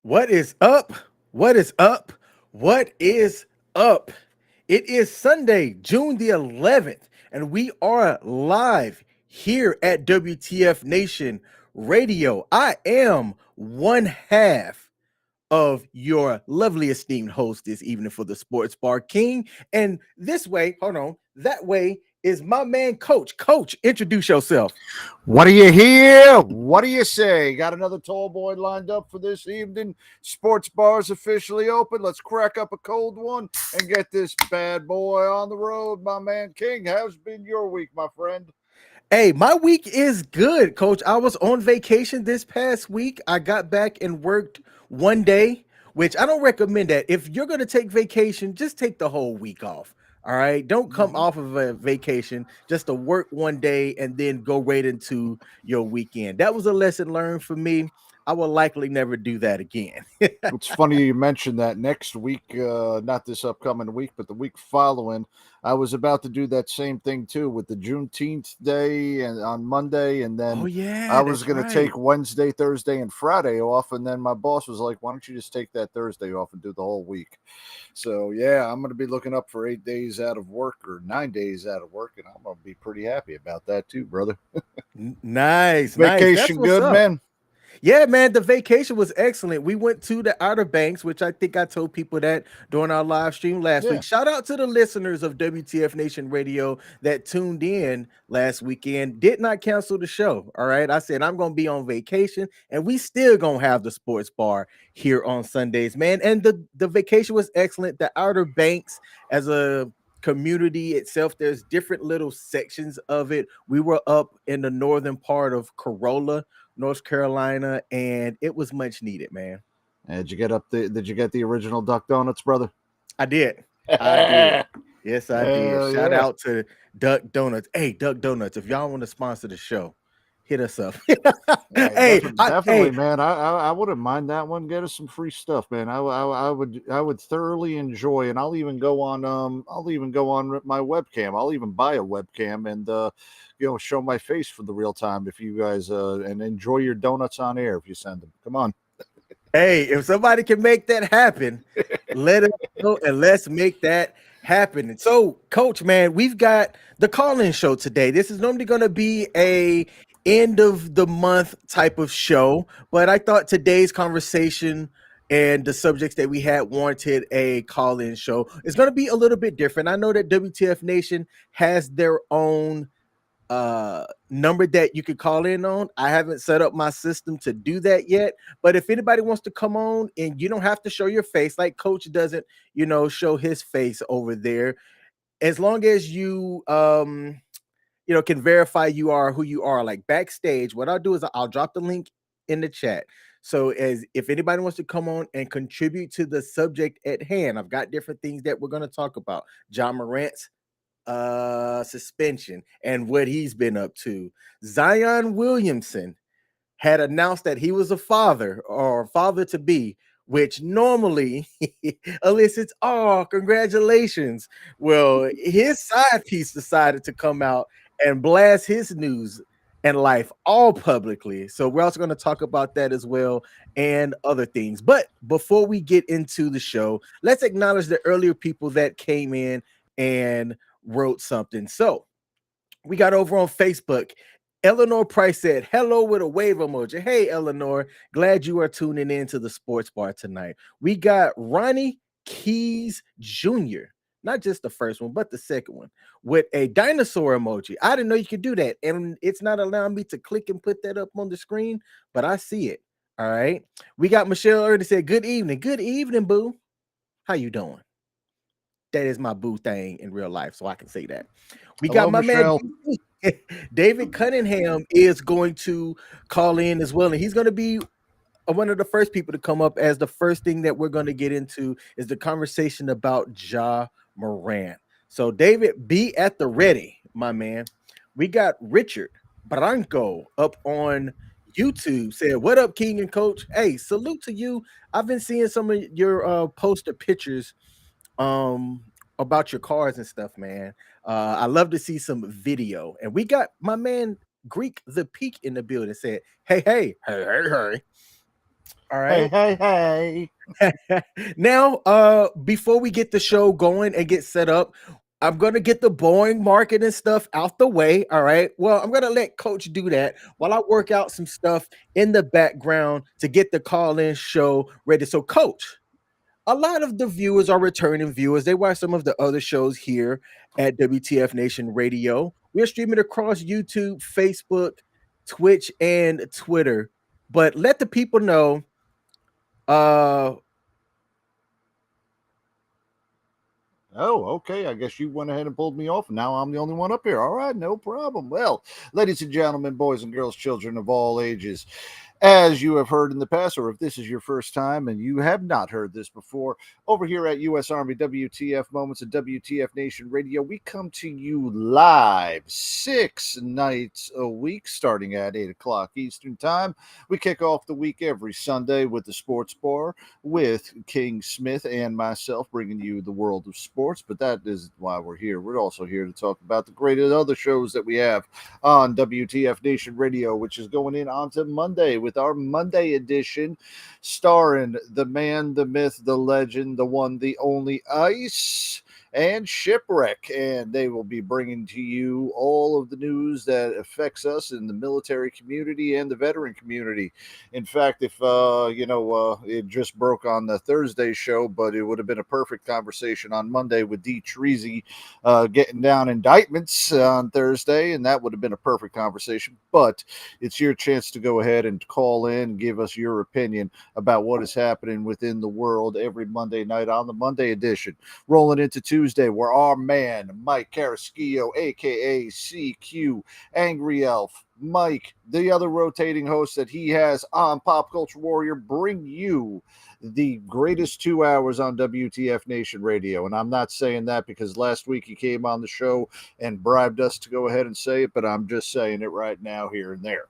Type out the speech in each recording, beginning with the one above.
What is up? What is up? What is up? It is Sunday, June the 11th, and we are live here at WTF Nation Radio. I am one half of your lovely esteemed host this evening for the Sports Bar King. And this way, hold on, that way is my man, Coach. Coach, introduce yourself. What do you hear? What do you say? Got another tall boy lined up for this evening. Sports bars officially open. Let's crack up a cold one and get this bad boy on the road, my man King. How's been your week, my friend? Hey, my week is good, Coach. I was on vacation this past week. I got back and worked one day, which I don't recommend that. If you're going to take vacation, just take the whole week off. All right. Don't come Mm-hmm. off of a vacation just to work one day and then go right into your weekend. That was a lesson learned for me. I will likely never do that again. It's funny you mentioned that. Next week, not this upcoming week, but the week following, I was about to do that same thing too with the Juneteenth day and on Monday, and Oh, then I yeah, was that's going to right. take Wednesday, Thursday, and Friday off, and then my boss was like, "Why don't you just take that Thursday off and do the whole week?" So yeah, I'm going to be looking up for 8 days out of work or 9 days out of work, and I'm going to be pretty happy about that too, brother. Nice, nice. That's Vacation what's good, up. man. Yeah, man, the vacation was excellent. We went to the Outer Banks, which I think I told people that during our live stream last Yeah. week. Shout out to the listeners of WTF Nation Radio that tuned in last weekend. Did not cancel the show. All right. I said I'm gonna be on vacation, and we still gonna have the sports bar here on Sundays, man. And the vacation was excellent. The Outer Banks as a community itself, there's different little sections of it. We were up in the northern part of Corolla, North Carolina, and it was much needed, man. Did you get up the? Did you get the original Duck Donuts, brother? I did. I did. Hell Yes, I did. Shout yeah. out to Duck Donuts. Hey, Duck Donuts, if y'all want to sponsor the show, hit us up. Yeah, hey, definitely, man. I wouldn't mind that one. Get us some free stuff, man. I would thoroughly enjoy, and I'll even go on my webcam. I'll even buy a webcam and show my face for the real time if you guys and enjoy your donuts on air if you send them. Come on. hey, if somebody can make that happen, let us know and let's make that happen. And so, Coach, man, we've got the call-in show today. This is normally going to be a end of the month type of show, but I thought today's conversation and the subjects that we had warranted a call-in show. It's going to be a little bit different. I know that WTF Nation has their own number that you could call in on. I haven't set up my system to do that yet, but if anybody wants to come on, and you don't have to show your face, like Coach doesn't, show his face over there, as long as you can verify you are who you are, like backstage. What I'll do is I'll drop the link in the chat. So as if anybody wants to come on and contribute to the subject at hand, I've got different things that we're going to talk about. John Morant's suspension and what he's been up to. Zion Williamson had announced that he was a father or father to be, which normally elicits, oh, congratulations. Well, his side piece decided to come out and blast his news and life all publicly. So we're also going to talk about that as well and other things. But before we get into the show, let's acknowledge the earlier people that came in and wrote something. So we got over on Facebook. Eleanor Price said, hello with a wave emoji. Hey, Eleanor, glad you are tuning in to the sports bar tonight. We got Ronnie Keys Jr., not just the first one, but the second one, with a dinosaur emoji. I didn't know you could do that. And it's not allowing me to click and put that up on the screen, but I see it. All right. We got Michelle already said, good evening. Good evening, boo. How you doing? That is my boo thing in real life, so I can say that. We got Hello, my man Michelle. David Cunningham is going to call in as well, and he's going to be one of the first people to come up. As the first thing that we're going to get into is the conversation about Ja Morant. So, David, be at the ready, my man. We got Richard Branco up on YouTube said, "What up, King and Coach? Hey, salute to you. I've been seeing some of your poster pictures um about your cars and stuff, man. I love to see some video." And we got my man Greek the Peak in the building said, hey, hey, hey, hey, hey. All Hey, right. hey, hey. Now, before we get the show going and get set up, I'm gonna get the boring marketing stuff out the way. All right. Well, I'm gonna let Coach do that while I work out some stuff in the background to get the call-in show ready. So, Coach, a lot of the viewers are returning viewers. They watch some of the other shows here at WTF Nation Radio. We're streaming across YouTube, Facebook, Twitch, and Twitter. But let the people know uh Oh, okay. I guess you went ahead and pulled me off. Now I'm the only one up here. All right, no problem. Well, ladies and gentlemen, boys and girls, children of all ages, as you have heard in the past, or if this is your first time and you have not heard this before, over here at U.S. Army WTF Moments and WTF Nation Radio, we come to you live 6 nights a week, starting at 8 o'clock Eastern Time. We kick off the week every Sunday with the Sports Bar with King Smith and myself, bringing you the world of sports. But that is why we're here. We're also here to talk about the great other shows that we have on WTF Nation Radio, which is going in on to Monday with our Monday edition, starring the man, the myth, the legend, the one, the only Ice and Shipwreck. And they will be bringing to you all of the news that affects us in the military community and the veteran community. In fact, if it just broke on the Thursday show, but it would have been a perfect conversation on Monday with D. Treasy getting down indictments on Thursday, and that would have been a perfect conversation. But it's your chance to go ahead and call in and give us your opinion about what is happening within the world every Monday night on the Monday edition. Rolling into Tuesday, where our man, Mike Carrasquillo, a.k.a. CQ, Angry Elf, Mike, the other rotating host that he has on Pop Culture Warrior, bring you the greatest 2 hours on WTF Nation Radio. And I'm not saying that because last week he came on the show and bribed us to go ahead and say it, but I'm just saying it right now, here and there.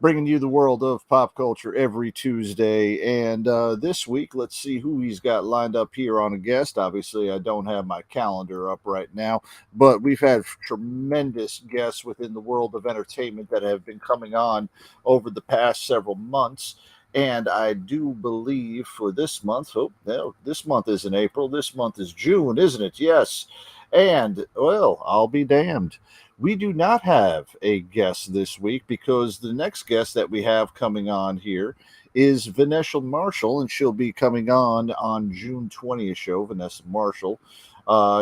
Bringing you the world of pop culture every Tuesday. And this week, let's see who he's got lined up here on a guest. Obviously, I don't have my calendar up right now, but we've had tremendous guests within the world of entertainment that have been coming on over the past several months. And I do believe for this month, oh, no, this month isn't April, this month is June, isn't it? Yes. And, well, I'll be damned. We do not have a guest this week because the next guest that we have coming on here is Vanessa Marshall, and she'll be coming on June 20th show. Vanessa Marshall,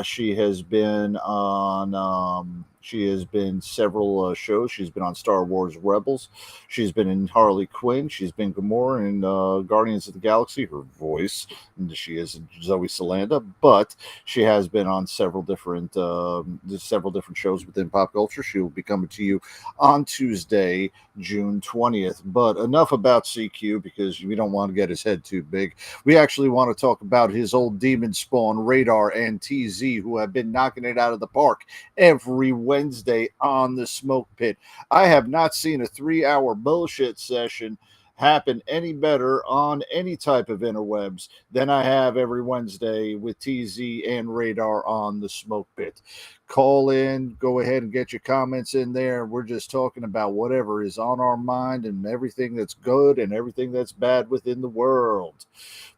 she has been on she has been several shows. She's been on Star Wars Rebels. She's been in Harley Quinn. She's been Gamora in Guardians of the Galaxy. Her voice, and she is Zoe Salanda, but she has been on several different shows within pop culture. She will be coming to you on Tuesday, June 20th. But enough about CQ because we don't want to get his head too big. We actually want to talk about his old demon spawn, Radar and TZ, who have been knocking it out of the park every Wednesday on the Smoke Pit. I have not seen a 3-hour bullshit session happen any better on any type of interwebs than I have every Wednesday with TZ and Radar on the Smoke Pit. Call in, go ahead and get your comments in there. We're just talking about whatever is on our mind and everything that's good and everything that's bad within the world.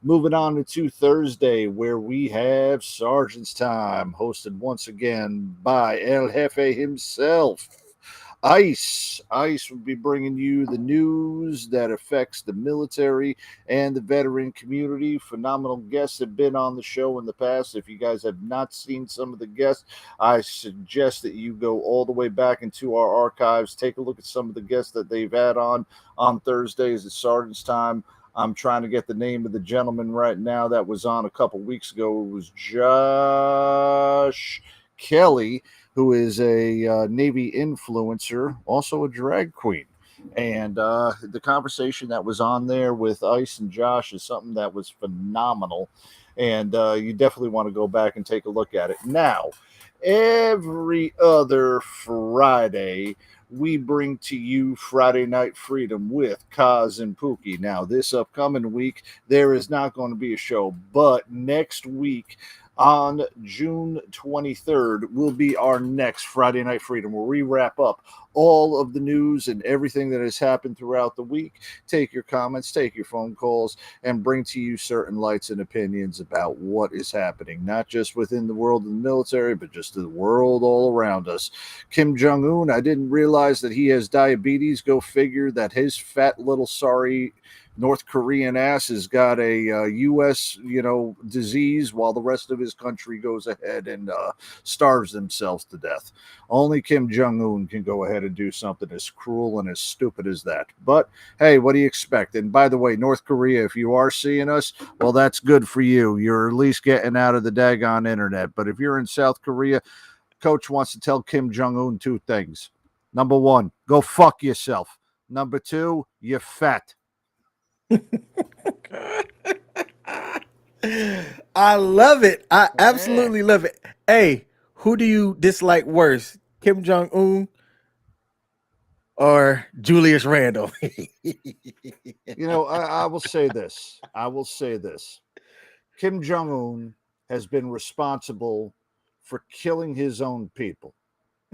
Moving on to Thursday, where we have Sergeant's Time, hosted once again by El Jefe himself. Ice will be bringing you the news that affects the military and the veteran community. Phenomenal guests have been on the show in the past. If you guys have not seen some of the guests, I suggest that you go all the way back into our archives, take a look at some of the guests that they've had on Thursdays at Sergeant's Time. I'm trying to get the name of the gentleman right now that was on a couple weeks ago. It was Josh Kelly, who is a Navy influencer, also a drag queen. And the conversation that was on there with Ice and Josh is something that was phenomenal. And you definitely want to go back and take a look at it. Now, every other Friday, we bring to you Friday Night Freedom with Kaz and Pookie. Now, this upcoming week, there is not going to be a show, but next week, On June 23rd will be our next Friday Night Freedom, where we wrap up all of the news and everything that has happened throughout the week. Take your comments, take your phone calls, and bring to you certain lights and opinions about what is happening, not just within the world of the military, but just the world all around us. Kim Jong-un, I didn't realize that he has diabetes. Go figure that his fat little sorry North Korean ass has got a U.S. disease, while the rest of his country goes ahead and starves themselves to death. Only Kim Jong-un can go ahead and do something as cruel and as stupid as that. But hey, what do you expect? And by the way, North Korea, if you are seeing us, well, that's good for you. You're at least getting out of the daggone internet. But if you're in South Korea, Coach wants to tell Kim Jong-un two things. Number one, go fuck yourself. Number two, you're fat. I love it. I absolutely love it. Hey, who do you dislike worse, Kim Jong Un or Julius Randle? I will say this. Kim Jong-un has been responsible for killing his own people.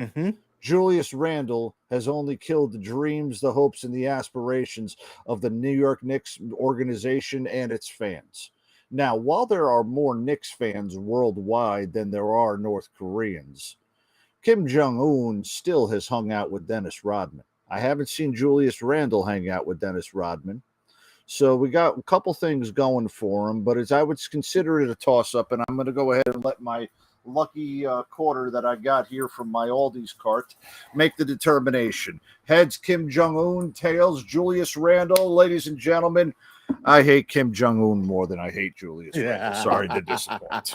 Mm-hmm. Julius Randle has only killed the dreams, the hopes, and the aspirations of the New York Knicks organization and its fans. Now, while there are more Knicks fans worldwide than there are North Koreans, Kim Jong-un still has hung out with Dennis Rodman. I haven't seen Julius Randle hang out with Dennis Rodman. So we got a couple things going for him, but I would consider it a toss-up, and I'm going to go ahead and let my lucky quarter that I got here from my Aldi's cart make the determination. Heads, Kim Jong-un. Tails, Julius Randle. Ladies and gentlemen, I hate Kim Jong-un more than I hate Julius Randle. Sorry to disappoint.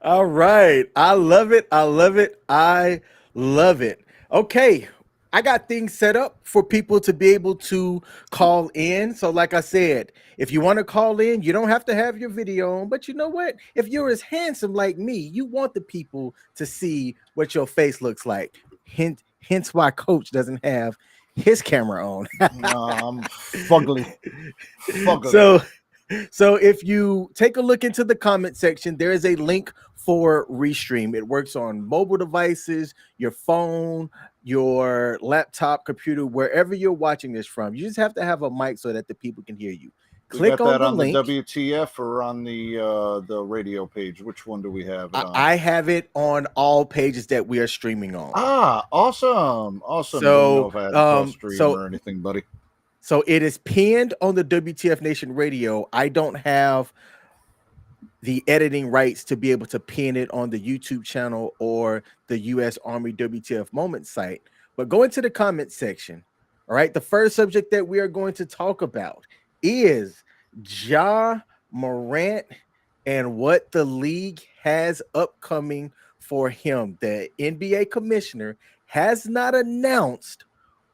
All right. I love it. I love it. I love it. Okay. I got things set up for people to be able to call in. So, like I said, if you want to call in, you don't have to have your video on. But you know what? If you're as handsome like me, you want the people to see what your face looks like. Hence why Coach doesn't have his camera on. I'm fugly. So if you take a look into the comment section, there is a link for Restream. It works on mobile devices, your phone, your laptop, computer, wherever you're watching this from. You just have to have a mic so that the people can hear you. Click on the link. The WTF or on the radio page? Which one do we have it on? I have it on all pages that we are streaming on. Awesome. So, don't know if I had to stream or anything, buddy. So it is pinned on the WTF Nation radio. I don't have the editing rights to be able to pin it on the YouTube channel or the U.S. Army WTF Moment site. But go into the comment section. All right. The first subject that we are going to talk about is Ja Morant and what the league has upcoming for him. The NBA commissioner has not announced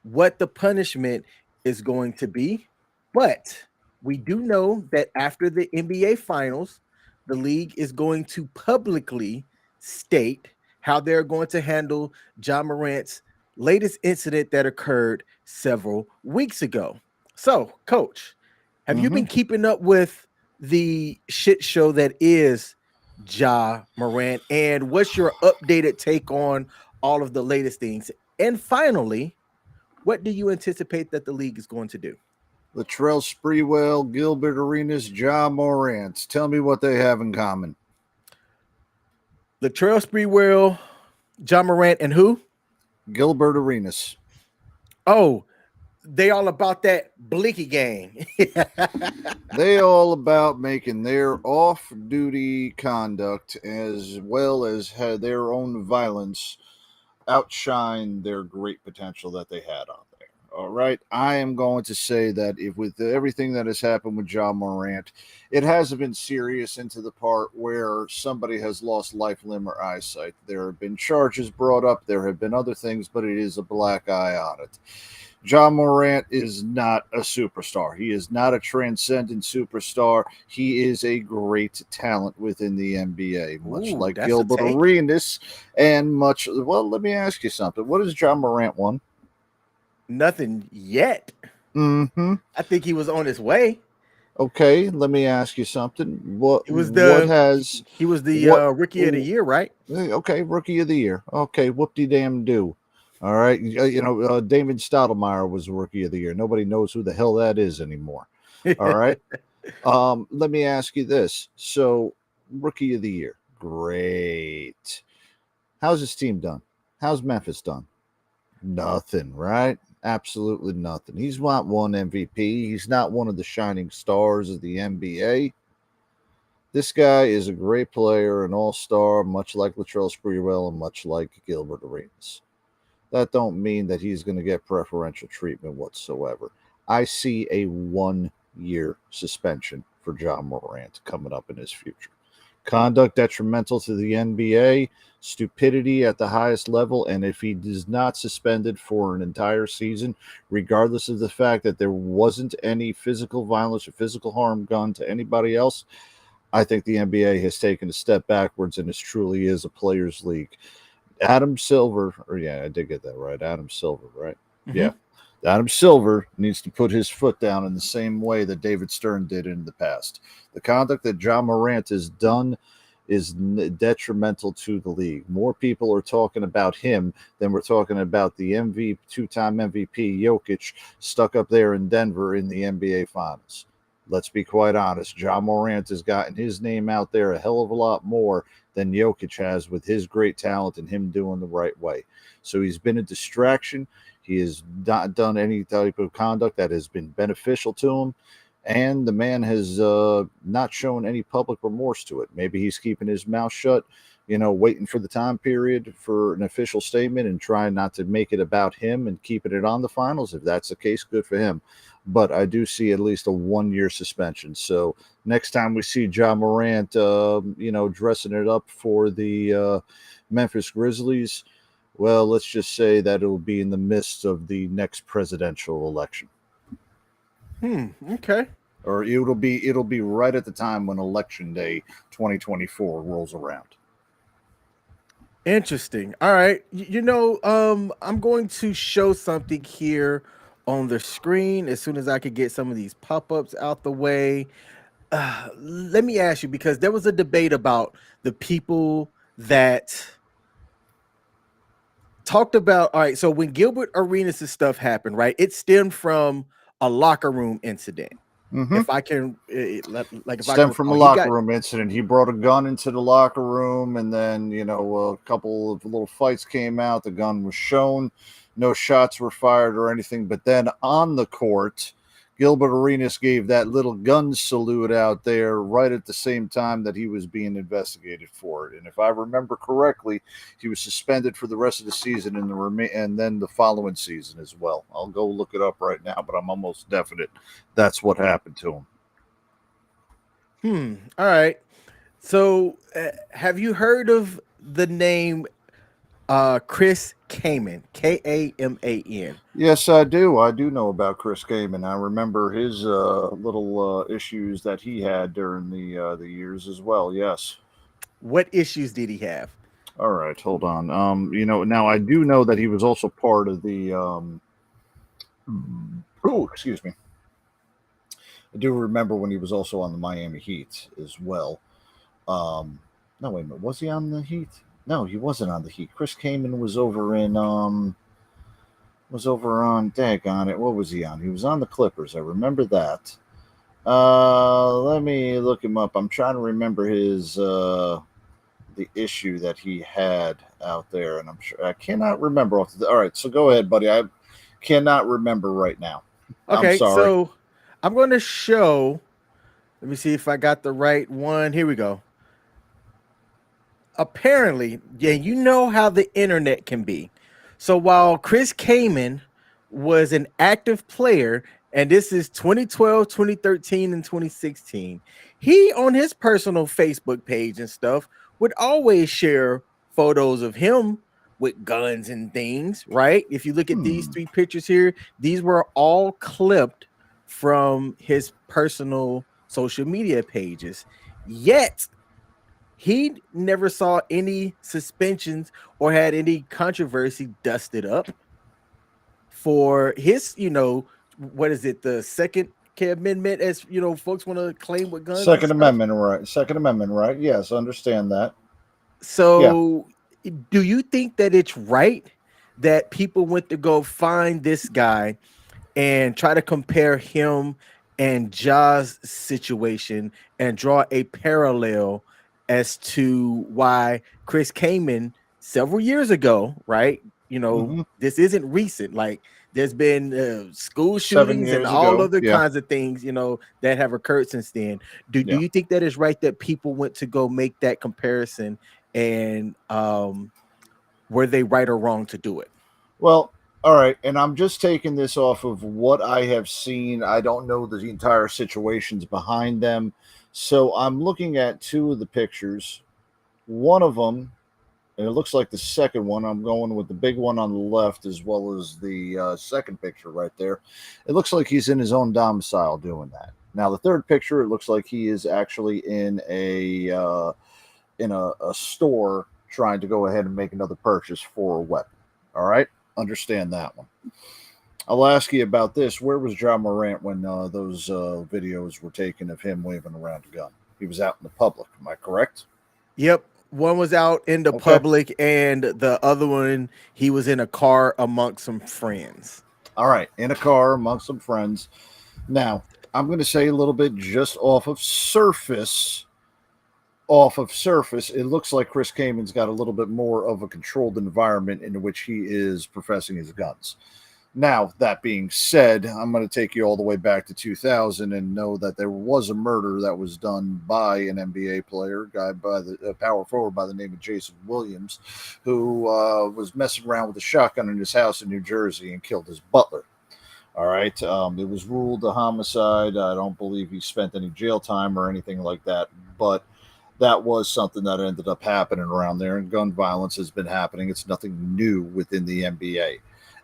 what the punishment is going to be, but we do know that after the NBA finals, the league is going to publicly state how they're going to handle Ja Morant's latest incident that occurred several weeks ago. So, Coach, have you been keeping up with the shit show that is Ja Morant? And what's your updated take on all of the latest things? And finally, what do you anticipate that the league is going to do? Latrell Sprewell, Gilbert Arenas, Ja Morant. Tell me what they have in common. Latrell Sprewell, Ja Morant, and who? Gilbert Arenas. Oh, they all about that blicky game. They all about making their off-duty conduct as well as their own violence outshine their great potential that they had on there. All right. I am going to say that if with everything that has happened with Ja Morant, it hasn't been serious into the part where somebody has lost life, limb, or eyesight. There have been charges brought up. There have been other things, but it is a black eye on it. Ja Morant is not a superstar. He is not a transcendent superstar. He is a great talent within the NBA, much like Gilbert Arenas and much. Well, let me ask you something. What has Ja Morant won? Nothing yet. I think he was on his way. Okay, let me ask you something. It was What the has he was the what? rookie of the year, right? Okay, rookie of the year. Okay, whoop de damn do. All right, David Stoudemire was rookie of the year. Nobody knows who the hell that is anymore. All right. Let me ask you this. So, rookie of the year, great. How's his team done? How's Memphis done? Nothing, right? Absolutely nothing. He's not one MVP. He's not one of the shining stars of the NBA. This guy is a great player, an all-star, much like Latrell Sprewell and much like Gilbert Arenas. That don't mean that he's going to get preferential treatment whatsoever. I see a 1-year suspension for John Morant coming up in his future. Conduct detrimental to the NBA, stupidity at the highest level, and if he is not suspended for an entire season, regardless of the fact that there wasn't any physical violence or physical harm done to anybody else, I think the NBA has taken a step backwards and this truly is a players' league. Adam Silver, or yeah, I did get that right. Adam Silver, right? Hmm. Yeah. Adam Silver needs to put his foot down in the same way that David Stern did in the past. The conduct that John Morant has done is detrimental to the league. More people are talking about him than we're talking about the two-time MVP Jokic stuck up there in Denver in the NBA Finals. Let's be quite honest. John Morant has gotten his name out there a hell of a lot more than Jokic has with his great talent and him doing the right way. So he's been a distraction. He has not done any type of conduct that has been beneficial to him. And the man has not shown any public remorse to it. Maybe he's keeping his mouth shut, waiting for the time period for an official statement and trying not to make it about him and keeping it on the finals. If that's the case, good for him. But I do see at least a 1-year suspension. So next time we see John Morant, dressing it up for the Memphis Grizzlies, well, let's just say that it will be in the midst of the next presidential election, Okay. or it'll be right at the time when Election Day 2024 rolls around. Interesting. All right. I'm going to show something here on the screen as soon as I could get some of these pop-ups out the way. Let me ask you, because there was a debate about the people that talked about, all right, so when Gilbert Arenas' stuff happened, right, it stemmed from a locker room incident. Mm-hmm. If I can, if I can Stemmed from a recall, he locker got room incident. He brought a gun into the locker room, and then a couple of little fights came out. The gun was shown. No shots were fired or anything. But then on the court, Gilbert Arenas gave that little gun salute out there right at the same time that he was being investigated for it. And if I remember correctly, he was suspended for the rest of the season and then the following season as well. I'll go look it up right now, but I'm almost definite that's what happened to him. All right. So, have you heard of the name Chris Kaman? Kaman. Yes, I do. I do know about Chris Kaman. I remember his little issues that he had during the years as well. Yes. What issues did he have? All right, hold on. Now I do know that he was also part of the. Oh, excuse me. I do remember when he was also on the Miami Heat as well. No, wait a minute. Was he on the Heat? No, he wasn't on the Heat. Chris Kaman was over on daggone it. What was he on? He was on the Clippers. I remember that. Let me look him up. I'm trying to remember his the issue that he had out there, and I'm sure I cannot remember all right, so go ahead, buddy. I cannot remember right now. I'm Okay, sorry. so I'm going to show. Let me see if I got the right one. Here we go. Apparently, yeah, you know how the internet can be. So while Chris Kaman was an active player, and this is 2012, 2013, and 2016, he on his personal Facebook page and stuff would always share photos of him with guns and things, right? If you look at these Hmm. three pictures here, these were all clipped from his personal social media pages. Yet he never saw any suspensions or had any controversy dusted up for his, what is it, the second Amendment, as folks want to claim with guns and Second stuff. Amendment, right? Second Amendment, right? Yes, understand that. Yeah. So, do you think that it's right that people went to go find this guy and try to compare him and Ja's situation and draw a parallel as to why Chris Kaman several years ago, right? Hmm. This isn't recent. Like there's been school 7 shootings and years all ago. other Yeah. kinds of things, that have occurred since then. Do Yeah. you think that is right that people went to go make that comparison, and were they right or wrong to do it? Well, all right. And I'm just taking this off of what I have seen. I don't know the entire situations behind them. So I'm looking at two of the pictures. One of them, and it looks like the second one, I'm going with the big one on the left as well as the second picture right there. It looks like he's in his own domicile doing that. Now, the third picture, it looks like he is actually in a store trying to go ahead and make another purchase for a weapon. All right, understand that one. I'll ask you about this. Where was John Morant when those videos were taken of him waving around a gun? He was out in the public. Am I correct? Yep. One was out in the Okay. public, and the other one, he was in a car amongst some friends. All right, in a car amongst some friends. Now, I'm going to say a little bit just off of surface. Off of surface, it looks like Chris Kaman's got a little bit more of a controlled environment in which he is professing his guns. Now, that being said, I'm going to take you all the way back to 2000 and know that there was a murder that was done by an NBA player, a guy by the power forward by the name of Jason Williams, who was messing around with a shotgun in his house in New Jersey and killed his butler. All right. It was ruled a homicide. I don't believe he spent any jail time or anything like that, but that was something that ended up happening around there, and gun violence has been happening. It's nothing new within the NBA.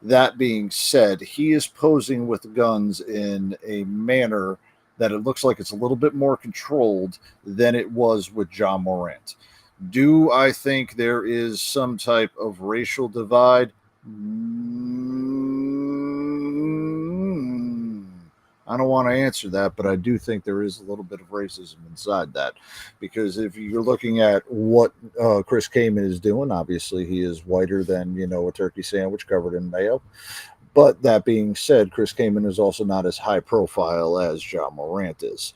That being said, he is posing with guns in a manner that it looks like it's a little bit more controlled than it was with John Morant. Do I think there is some type of racial divide? I don't want to answer that, but I do think there is a little bit of racism inside that. Because if you're looking at what Chris Kaman is doing, obviously he is whiter than, a turkey sandwich covered in mayo. But that being said, Chris Kaman is also not as high profile as John Morant is.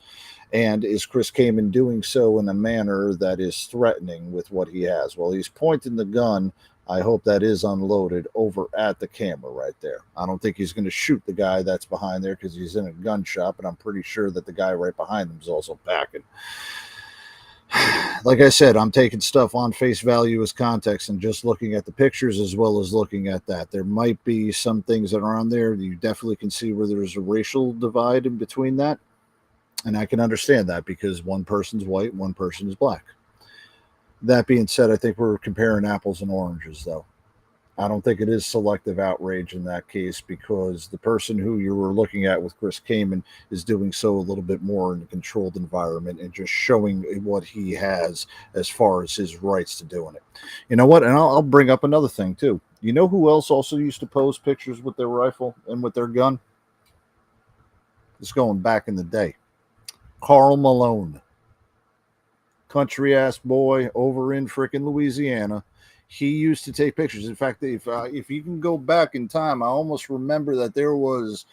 And is Chris Kaman doing so in a manner that is threatening with what he has? Well, he's pointing the gun. I hope that is unloaded over at the camera right there. I don't think he's going to shoot the guy that's behind there because he's in a gun shop, and I'm pretty sure that the guy right behind him is also packing. Like I said, I'm taking stuff on face value as context and just looking at the pictures as well as looking at that. There might be some things that are on there. You definitely can see where there's a racial divide in between that. And I can understand that because one person's white, one person is black. That being said, I think we're comparing apples and oranges, though. I don't think it is selective outrage in that case because the person who you were looking at with Chris Kaman is doing so a little bit more in a controlled environment and just showing what he has as far as his rights to doing it. You know what? And I'll bring up another thing, too. You know who else also used to pose pictures with their rifle and with their gun? It's going back in the day. Carl Malone, country ass boy over in frickin' Louisiana. He used to take pictures. In fact, if you can go back in time, I almost remember that there was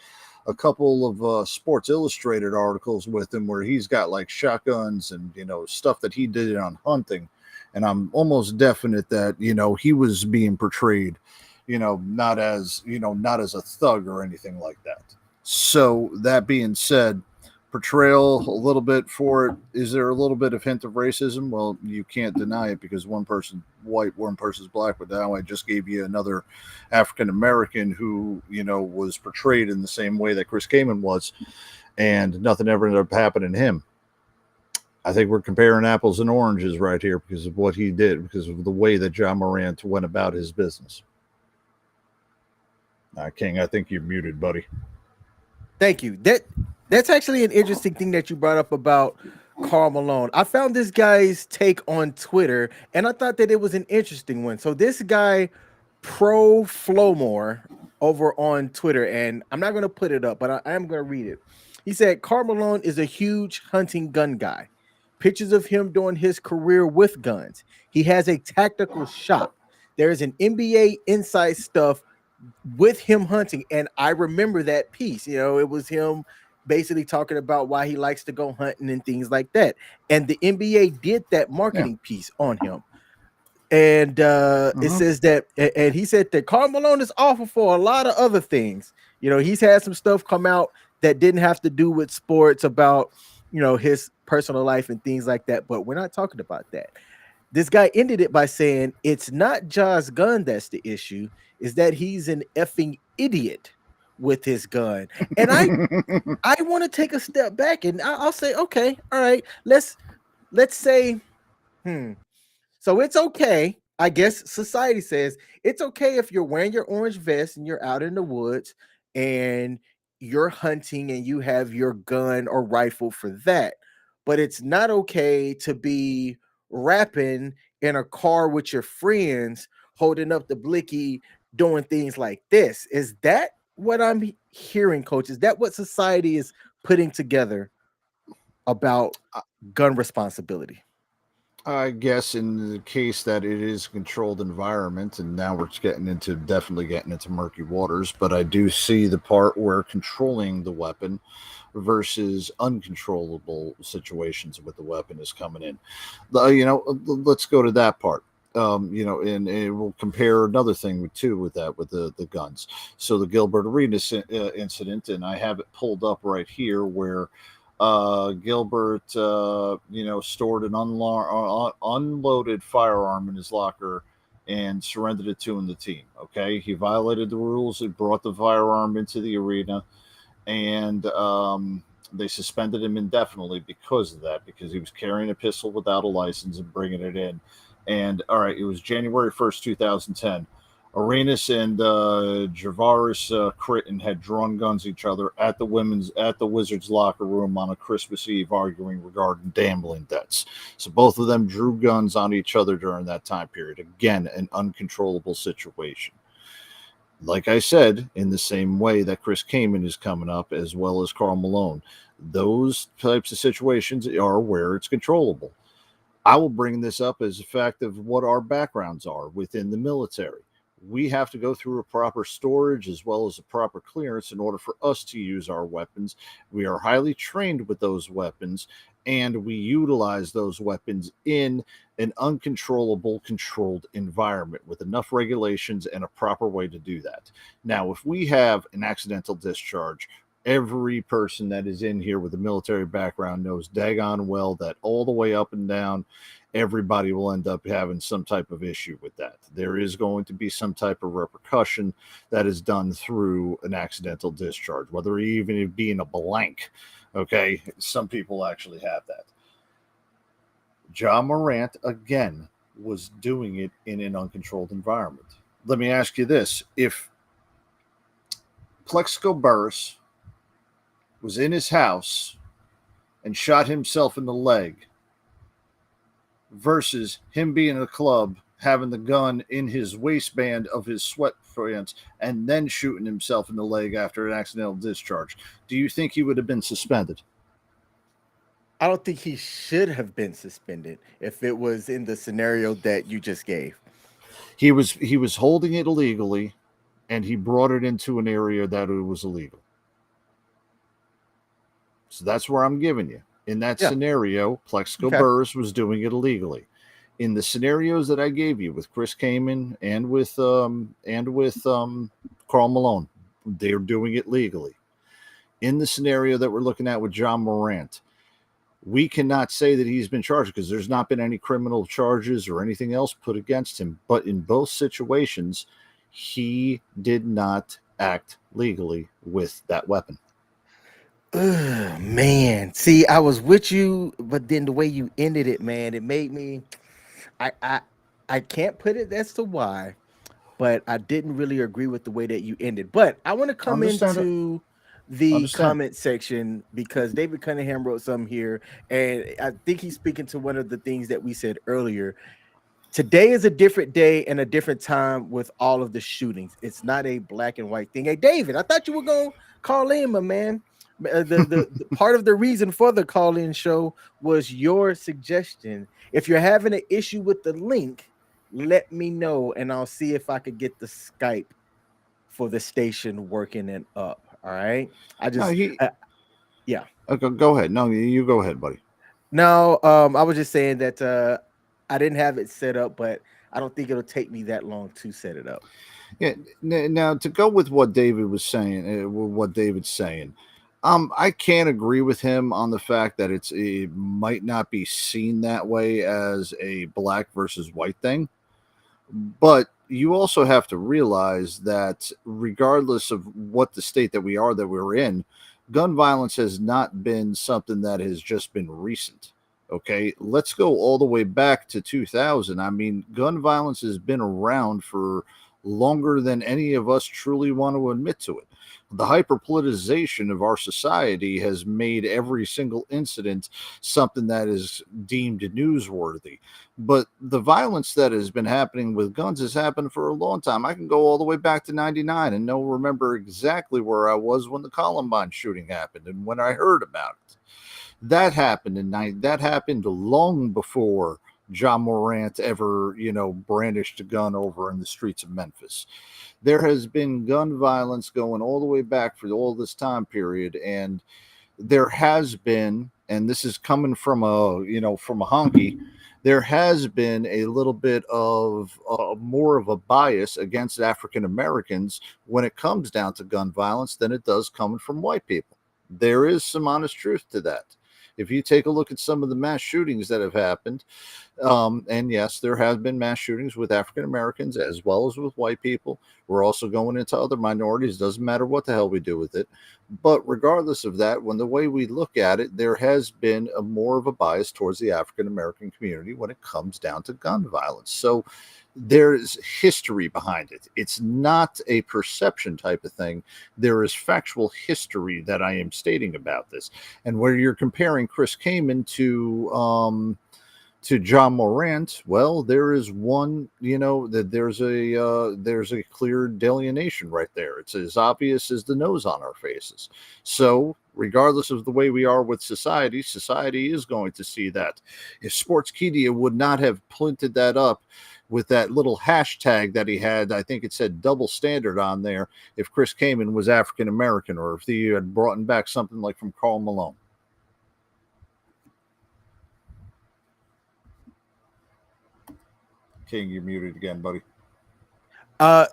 a couple of Sports Illustrated articles with him where he's got like shotguns and stuff that he did on hunting. And I'm almost definite that he was being portrayed, not as a thug or anything like that. So that being said, portrayal a little bit for it. Is there a little bit of hint of racism? Well, you can't deny it because one person's white, one person's black. But now I just gave you another African American who was portrayed in the same way that Chris Kaman was, and nothing ever ended up happening to him. I think we're comparing apples and oranges right here because of what he did, because of the way that John Morant went about his business. King, I think you're muted, buddy. Thank you. That's actually an interesting thing that you brought up about Karl Malone. I found this guy's take on Twitter, and I thought that it was an interesting one. So this guy, Pro Flowmore, over on Twitter, and I'm not going to put it up, but I am going to read it. He said Karl Malone is a huge hunting gun guy. Pictures of him during his career with guns. He has a tactical shop. There is an NBA inside stuff with him hunting. And I remember that piece. It was him basically talking about why he likes to go hunting and things like that. And the NBA did that Yeah. marketing piece on him. And it says that, and he said that Karl Malone is awful for a lot of other things. He's had some stuff come out that didn't have to do with sports about, his personal life and things like that. But we're not talking about that. This guy ended it by saying it's not Ja's gun that's the issue, is that he's an effing idiot with his gun. And I want to take a step back and I'll say, okay, all right, let's say, so it's okay. I guess society says it's okay if you're wearing your orange vest and you're out in the woods and you're hunting and you have your gun or rifle for that. But it's not okay to be rapping in a car with your friends, holding up the blicky, doing things like this. Is that what I'm hearing, Coach? Is that what society is putting together about gun responsibility? I guess in the case that it is a controlled environment, and now we're definitely getting into murky waters, but I do see the part where controlling the weapon versus uncontrollable situations with the weapon is coming in. Let's go to that part. And we'll compare another thing with the guns. So the Gilbert Arenas incident, and I have it pulled up right here where Gilbert, stored an unloaded firearm in his locker and surrendered it to the team. Okay, he violated the rules. He brought the firearm into the arena, and they suspended him indefinitely because of that, because he was carrying a pistol without a license and bringing it in. And all right, it was January 1st, 2010. Arenas and Javaris Critton had drawn guns each other at the Wizards locker room on a Christmas Eve, arguing regarding gambling debts. So both of them drew guns on each other during that time period. Again, an uncontrollable situation. Like I said, in the same way that Chris Kaman is coming up, as well as Karl Malone, those types of situations are where it's controllable. I will bring this up as a fact of what our backgrounds are within the military. We have to go through a proper storage as well as a proper clearance in order for us to use our weapons. We are highly trained with those weapons, and we utilize those weapons in an uncontrollable, controlled environment with enough regulations and a proper way to do that. Now, if we have an accidental discharge, every person that is in here with a military background knows daggone well that all the way up and down, everybody will end up having some type of issue with that. There is going to be some type of repercussion that is done through an accidental discharge, whether even it being a blank. Okay, some people actually have that. Ja Morant, again, was doing it in an uncontrolled environment. Let me ask you this. If Plexico Burris was in his house and shot himself in the leg versus him being in a club, having the gun in his waistband of his sweatpants, and then shooting himself in the leg after an accidental discharge, do you think he would have been suspended? I don't think he should have been suspended if it was in the scenario that you just gave. He was holding it illegally, and he brought it into an area that it was illegal. So that's where I'm giving you. In that scenario, Plexico Burris was doing it illegally. In the scenarios that I gave you with Chris Kaman and with Karl Malone, they're doing it legally. In the scenario that we're looking at with Ja Morant, we cannot say that he's been charged because there's not been any criminal charges or anything else put against him. But in both situations, he did not act legally with that weapon. Ugh, man, see, I was with you, but then the way you ended it, man, it made me. I can't put it as to why, but I didn't really agree with the way that you ended. But I want to come into the comment section because David Cunningham wrote something here, and I think he's speaking to one of the things that we said earlier. Today is a different day and a different time with all of the shootings. It's not a black and white thing. Hey, David, I thought you were going to call in, my man. The part of the reason for the call-in show was your suggestion. If you're having an issue with the link, let me know, and I'll see if I could get the Skype for the station working and up. All right. I No, just, yeah. go ahead. No, you go ahead, buddy. No, I was just saying that I didn't have it set up, but I don't think it'll take me that long to set it up. Yeah. Now to go with what David was saying, what David's saying, I can't agree with him on the fact that it might not be seen that way as a black versus white thing. But you also have to realize that regardless of what the state that we're in, gun violence has not been something that has just been recent. Okay, let's go all the way back to 2000. I mean, gun violence has been around for longer than any of us truly want to admit to it. The hyperpolitization of our society has made every single incident something that is deemed newsworthy. But the violence that has been happening with guns has happened for a long time. I can go all the way back to 99 and remember exactly where I was when the Columbine shooting happened and when I heard about it. That happened long before John Morant ever, brandished a gun over in the streets of Memphis. There has been gun violence going all the way back for all this time period, and there has been, and this is coming from a honky, there has been a little bit of more of a bias against African Americans when it comes down to gun violence than it does coming from white people. There is some honest truth to that. If you take a look at some of the mass shootings that have happened, and yes, there have been mass shootings with African Americans as well as with white people. We're also going into other minorities. Doesn't matter what the hell we do with it. But regardless of that, when the way we look at it, there has been a more of a bias towards the African American community when it comes down to gun violence. So there's history behind it. It's not a perception type of thing. There is factual history that I am stating about this. And where you're comparing Chris Kaman to John Morant, well, there is one, that there's a clear delineation right there. It's as obvious as the nose on our faces. So regardless of the way we are with society is going to see that. If Sportskeeda would not have planted that up with that little hashtag that he had, I think it said double standard on there, if Chris Kaman was African American, or if he had brought back something like from Karl Malone. King, you're muted again, buddy.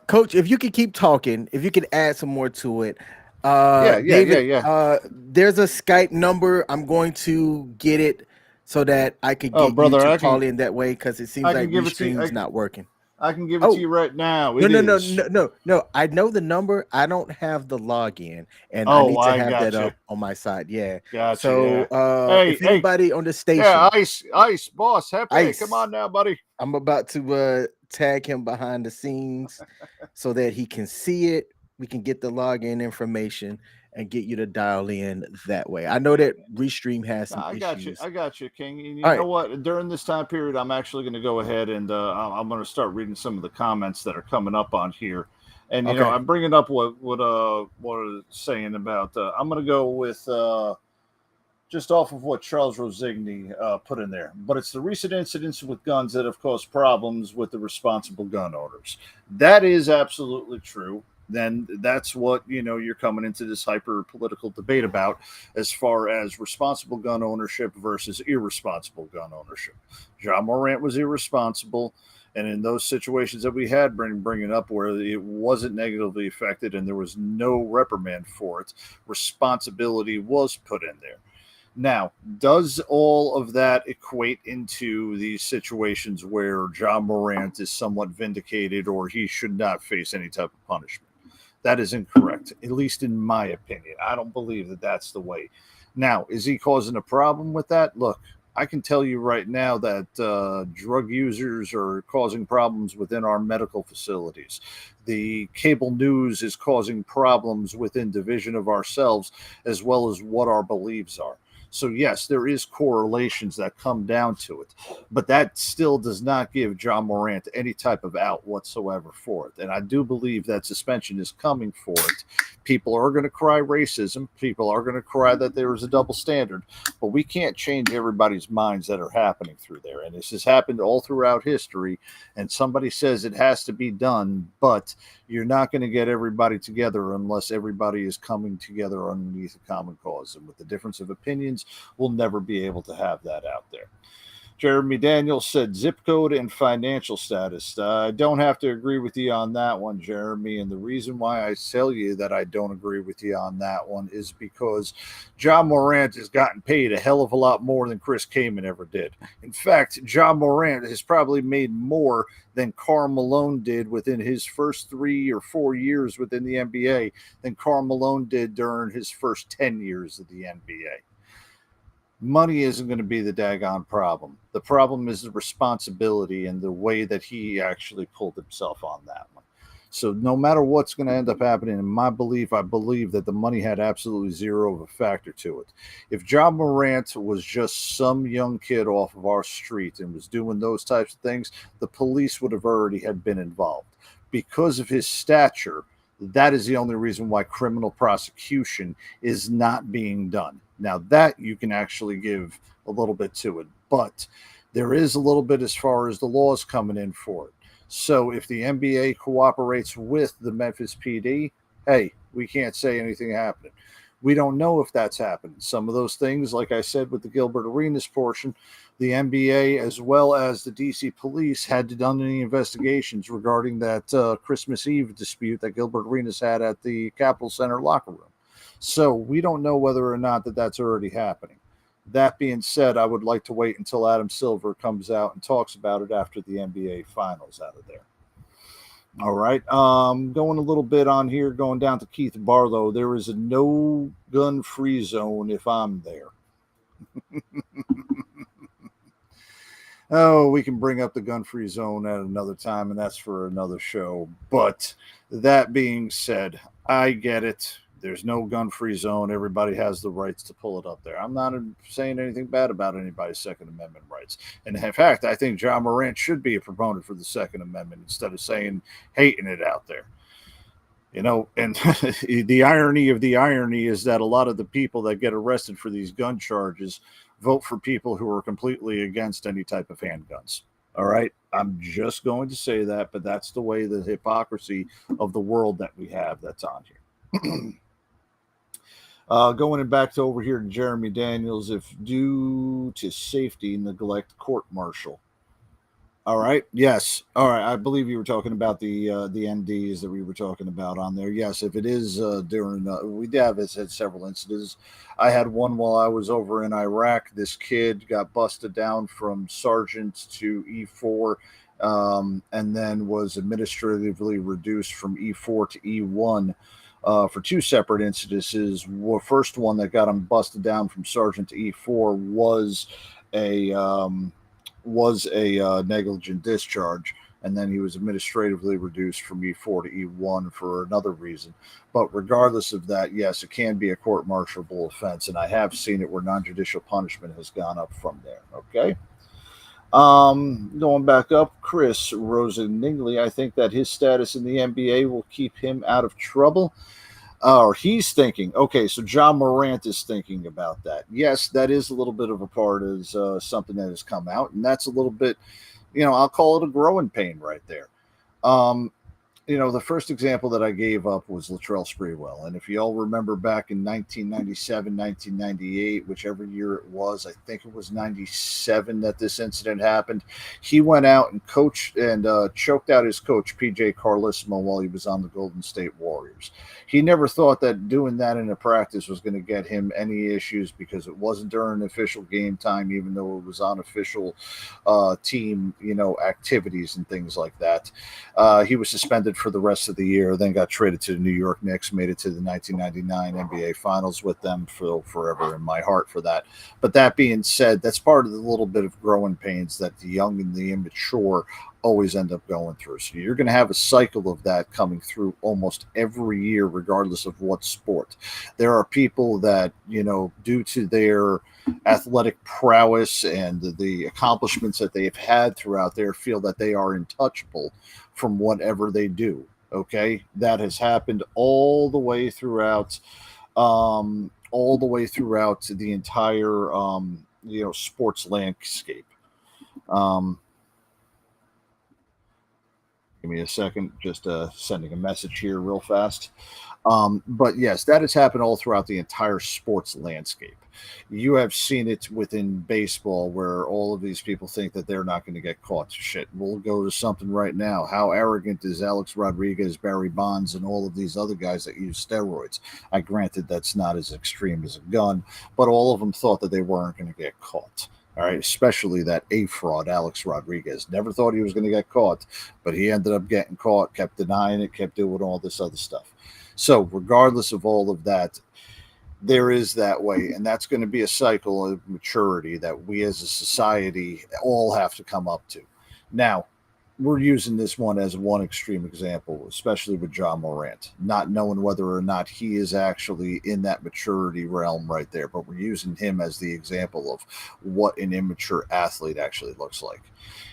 Coach, if you could keep talking, if you could add some more to it. David, there's a Skype number. I'm going to get it so that I could get you to call in that way, because it seems like Restream's not working. I can give it to you right now. No. I know the number. I don't have the login, and I need to have that up on my side. Yeah. Gotcha. So, if anybody on the station, Ice, boss, happy, come on now, buddy. I'm about to tag him behind the scenes so that he can see it. We can get the login information and get you to dial in that way. I know that Restream has some issues. I got you, King. And you know what? During this time period, I'm actually going to go ahead and I'm going to start reading some of the comments that are coming up on here. And you know, I'm bringing up what is saying about. I'm going to go with just off of what Charles Rosigny put in there. But it's the recent incidents with guns that have caused problems with the responsible gun owners. That is absolutely true. Then that's what, you're coming into this hyper political debate about, as far as responsible gun ownership versus irresponsible gun ownership. John Morant was irresponsible. And in those situations that we had bringing up where it wasn't negatively affected and there was no reprimand for it, responsibility was put in there. Now, does all of that equate into these situations where John Morant is somewhat vindicated or he should not face any type of punishment? That is incorrect, at least in my opinion. I don't believe that that's the way. Now, is he causing a problem with that? Look, I can tell you right now that drug users are causing problems within our medical facilities. The cable news is causing problems within division of ourselves, as well as what our beliefs are. So yes, there is correlations that come down to it, but that still does not give John Morant any type of out whatsoever for it. And I do believe that suspension is coming for it. People are going to cry racism. People are going to cry that there is a double standard, but we can't change everybody's minds that are happening through there. And this has happened all throughout history. And somebody says it has to be done, but you're not going to get everybody together unless everybody is coming together underneath a common cause. And with the difference of opinions, we'll never be able to have that out there. Jeremy Daniels said zip code and financial status. I don't have to agree with you on that one, Jeremy. And the reason why I tell you that I don't agree with you on that one is because John Morant has gotten paid a hell of a lot more than Chris Kaman ever did. In fact, John Morant has probably made more than Karl Malone did within his first 3 or 4 years within the NBA than Karl Malone did during his first 10 years of the NBA. Money isn't going to be the daggone problem. The problem is the responsibility and the way that he actually pulled himself on that one. So no matter what's going to end up happening, in my belief, I believe that the money had absolutely zero of a factor to it. If John Morant was just some young kid off of our street and was doing those types of things, the police would have already had been involved. Because of his stature, that is the only reason why criminal prosecution is not being done. Now, that you can actually give a little bit to it, but there is a little bit as far as the laws coming in for it. So if the NBA cooperates with the Memphis PD, hey, we can't say anything happening. We don't know if that's happening. Some of those things, like I said with the Gilbert Arenas portion, the NBA as well as the DC police had to done any investigations regarding that Christmas Eve dispute that Gilbert Arenas had at the Capitol Center locker room. So we don't know whether or not that's already happening. That being said, I would like to wait until Adam Silver comes out and talks about it after the NBA Finals out of there. All right. Going a little bit on here, going down to Keith Barlow. There is a no gun free zone if I'm there. Oh, we can bring up the gun free zone at another time, and that's for another show. But that being said, I get it. There's no gun-free zone. Everybody has the rights to pull it up there. I'm not saying anything bad about anybody's Second Amendment rights. And in fact, I think John Morant should be a proponent for the Second Amendment instead of saying hating it out there. You know, and the irony of the irony is that a lot of the people that get arrested for these gun charges vote for people who are completely against any type of handguns. All right. I'm just going to say that, but that's the way the hypocrisy of the world that we have that's on here. Going back to over here to Jeremy Daniels, if due to safety neglect court martial. All right. Yes. All right. I believe you were talking about the NDs that we were talking about on there. Yes. If it is during, we have had several incidents. I had one while I was over in Iraq. This kid got busted down from sergeant to E4, and then was administratively reduced from E4 to E1. For two separate incidences. The first one that got him busted down from sergeant to E4 was a negligent discharge, and then he was administratively reduced from E4 to E1 for another reason. But regardless of that, yes, it can be a court-martialable offense, and I have seen it where non-judicial punishment has gone up from there. Okay. Going back up, Chris Rosen-Ningley, I think that his status in the NBA will keep him out of trouble. Or he's thinking, okay, so John Morant is thinking about that. Yes, that is a little bit of a part of something that has come out, and that's a little bit, I'll call it a growing pain right there. The first example that I gave up was Latrell Sprewell. And if you all remember back in 1997, 1998, whichever year it was, I think it was 97 that this incident happened, he went out and coached and choked out his coach, PJ Carlesimo, while he was on the Golden State Warriors. He never thought that doing that in a practice was going to get him any issues because it wasn't during official game time, even though it was on official team, activities and things like that. He was suspended for the rest of the year, then got traded to the New York Knicks, made it to the 1999 NBA Finals with them, forever in my heart for that. But that being said, that's part of the little bit of growing pains that the young and the immature always end up going through. So you're going to have a cycle of that coming through almost every year, regardless of what sport. There are people that, due to their athletic prowess and the accomplishments that they've had throughout there feel that they are untouchable from whatever they do. Okay, that has happened all the way throughout the entire sports landscape. Um, Give me a second, just sending a message here real fast. But yes, that has happened all throughout the entire sports landscape. You have seen it within baseball where all of these people think that they're not going to get caught. Shit, we'll go to something right now. How arrogant is Alex Rodriguez, Barry Bonds, and all of these other guys that use steroids? I granted that's not as extreme as a gun, but all of them thought that they weren't going to get caught. All right, especially that A fraud, Alex Rodriguez. Never thought he was going to get caught, but he ended up getting caught, kept denying it, kept doing all this other stuff. So, regardless of all of that, there is that way, and that's going to be a cycle of maturity that we as a society all have to come up to. Now, we're using this one as one extreme example, especially with John Morant, not knowing whether or not he is actually in that maturity realm right there, but we're using him as the example of what an immature athlete actually looks like.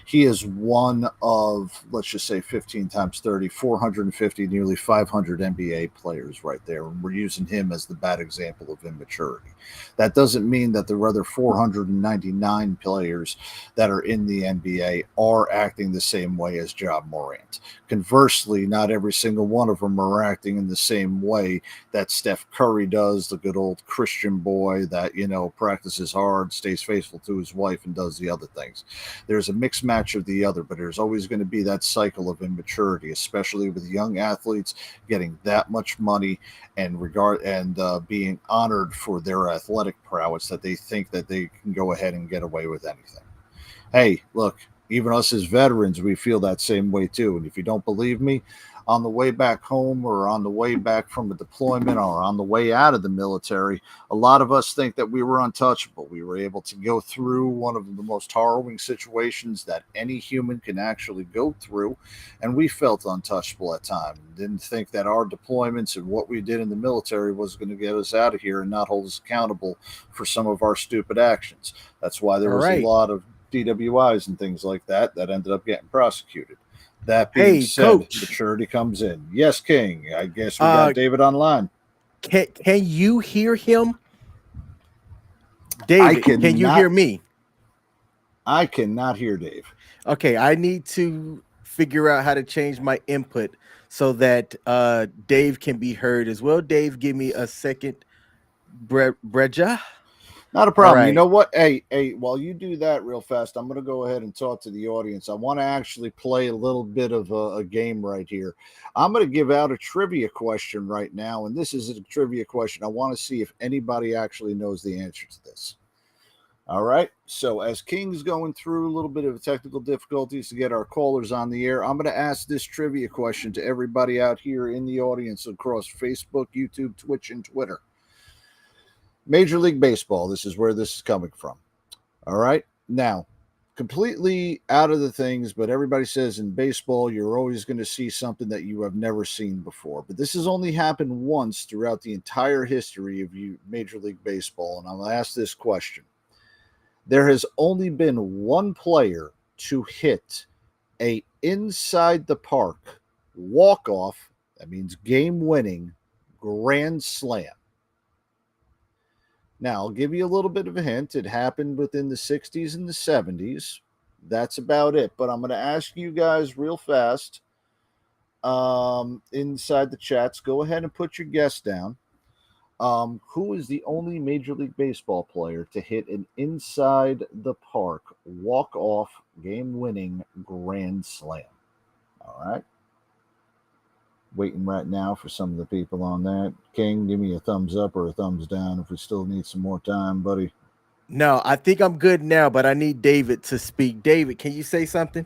He is one of, let's just say 15 times 30, 450, nearly 500 NBA players right there. And we're using him as the bad example of immaturity. That doesn't mean that the other 499 players that are in the NBA are acting the same way as Ja Morant. Conversely, not every single one of them are acting in the same way that Steph Curry does, the good old Christian boy that, practices hard, stays faithful to his wife, and does the other things. There's a mixed match of the other, but there's always going to be that cycle of immaturity, especially with young athletes getting that much money and being honored for their athletic prowess that they think that they can go ahead and get away with anything. Hey, look, even us as veterans, we feel that same way too. And if you don't believe me, on the way back home or on the way back from a deployment or on the way out of the military, a lot of us think that we were untouchable. We were able to go through one of the most harrowing situations that any human can actually go through, and we felt untouchable at times. Didn't think that our deployments and what we did in the military was going to get us out of here and not hold us accountable for some of our stupid actions. That's why there All was a right. lot of DWIs and things like that ended up getting prosecuted. That being Hey, said, coach. maturity comes in. Yes, King. I guess we got Uh David online. can you hear him? I David, can you cannot. hear me? I cannot hear Dave. Okay, I need to figure out how to change my input so that Dave can be heard as well. Dave, give me a second. Breja. Not a All problem. You right. know what? Hey, while you do that real fast, I'm going to go ahead and talk to the audience. I want to actually play a little bit of a game right here. I'm going to give out a trivia question right now, and this is a trivia question. I want to see if anybody actually knows the answer to this. All right. So, as King's going through a little bit of technical difficulties to get our callers on the air, I'm going to ask this trivia question to everybody out here in the audience across Facebook, YouTube, Twitch, and Twitter. Major League Baseball, this is where this is coming from. All right. Now, completely out of the things, but everybody says in baseball, you're always going to see something that you have never seen before. But this has only happened once throughout the entire history of Major League Baseball. And I'm going to ask this question. There has only been one player to hit a inside the park walk-off, that means game-winning, grand slam. Now, I'll give you a little bit of a hint. It happened within the 60s and the 70s. That's about it. But I'm going to ask you guys real fast inside the chats. Go ahead and put your guess down. Who is the only Major League Baseball player to hit an inside the park walk-off game-winning grand slam? All right. Waiting right now for some of the people on that. King, give me a thumbs up or a thumbs down if we still need some more time, buddy. No, I think I'm good now, but I need David to speak. David, can you say something?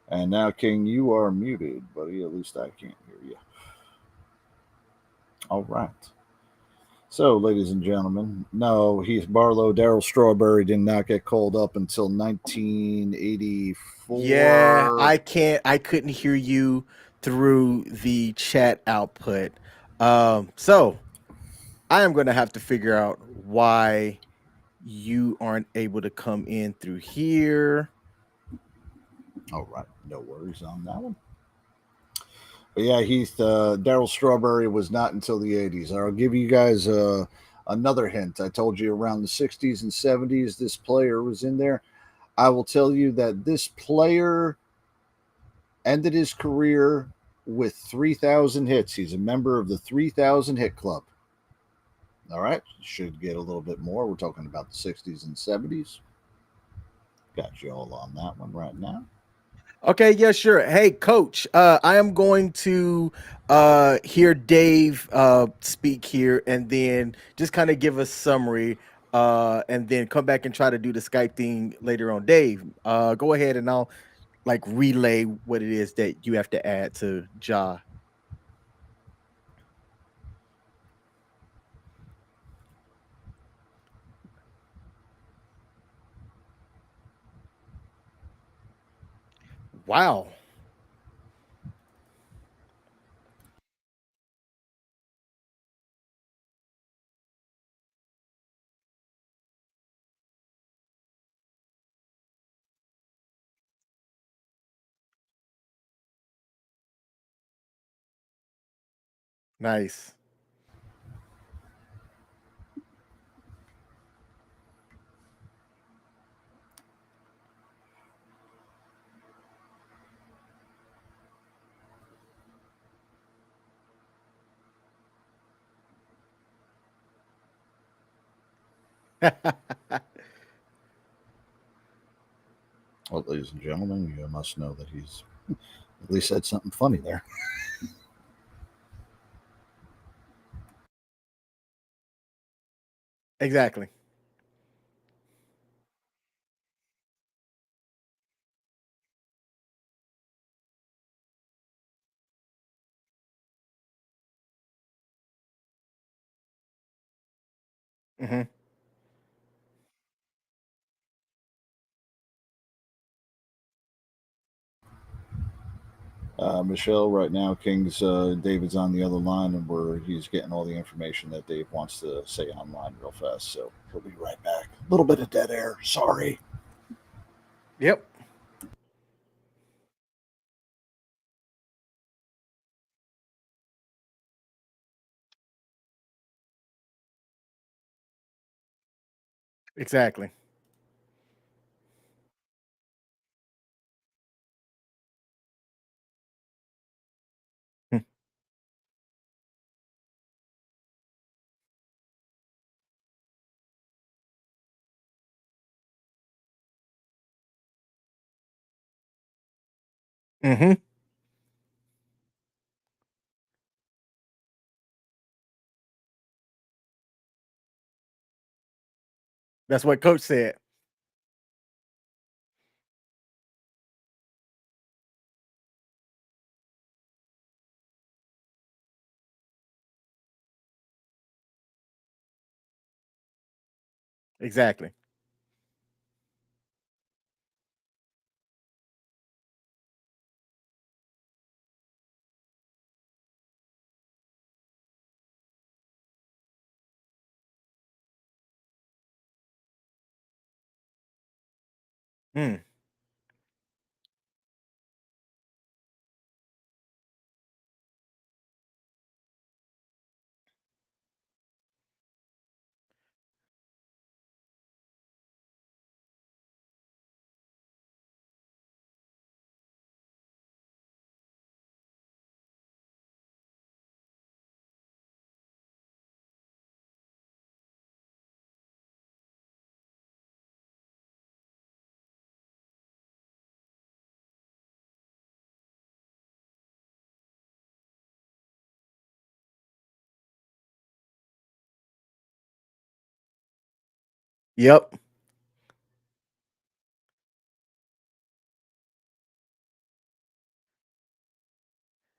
And now, King, you are muted, buddy. At least I can't hear you. All right. So, ladies and gentlemen, no, Heath Barlow, Darryl Strawberry did not get called up until 1984. Yeah, I couldn't hear you through the chat output. So I am going to have to figure out why you aren't able to come in through here. All right, no worries on that one. But yeah, Heath, Daryl Strawberry was not until the 80s. I'll give you guys another hint. I told you around the 60s and 70s this player was in there. I will tell you that this player ended his career with 3,000 hits. He's a member of the 3,000 hit club. All right, should get a little bit more. We're talking about the 60s and 70s. Got you all on that one right now. Okay, yeah, sure. Hey, coach, I am going to hear Dave speak here and then just kind of give a summary and then come back and try to do the Skype thing later on. Dave, go ahead and I'll like relay what it is that you have to add to Ja. Wow. Nice. Well, ladies and gentlemen, you must know that he's at least said something funny there. Exactly. Hmm. Michelle, right now, King's David's on the other line, and where he's getting all the information that Dave wants to say online real fast. So he'll be right back. A little bit of dead air. Sorry. Yep. Exactly. Hmm. That's what coach said. Exactly. Mm. Yep.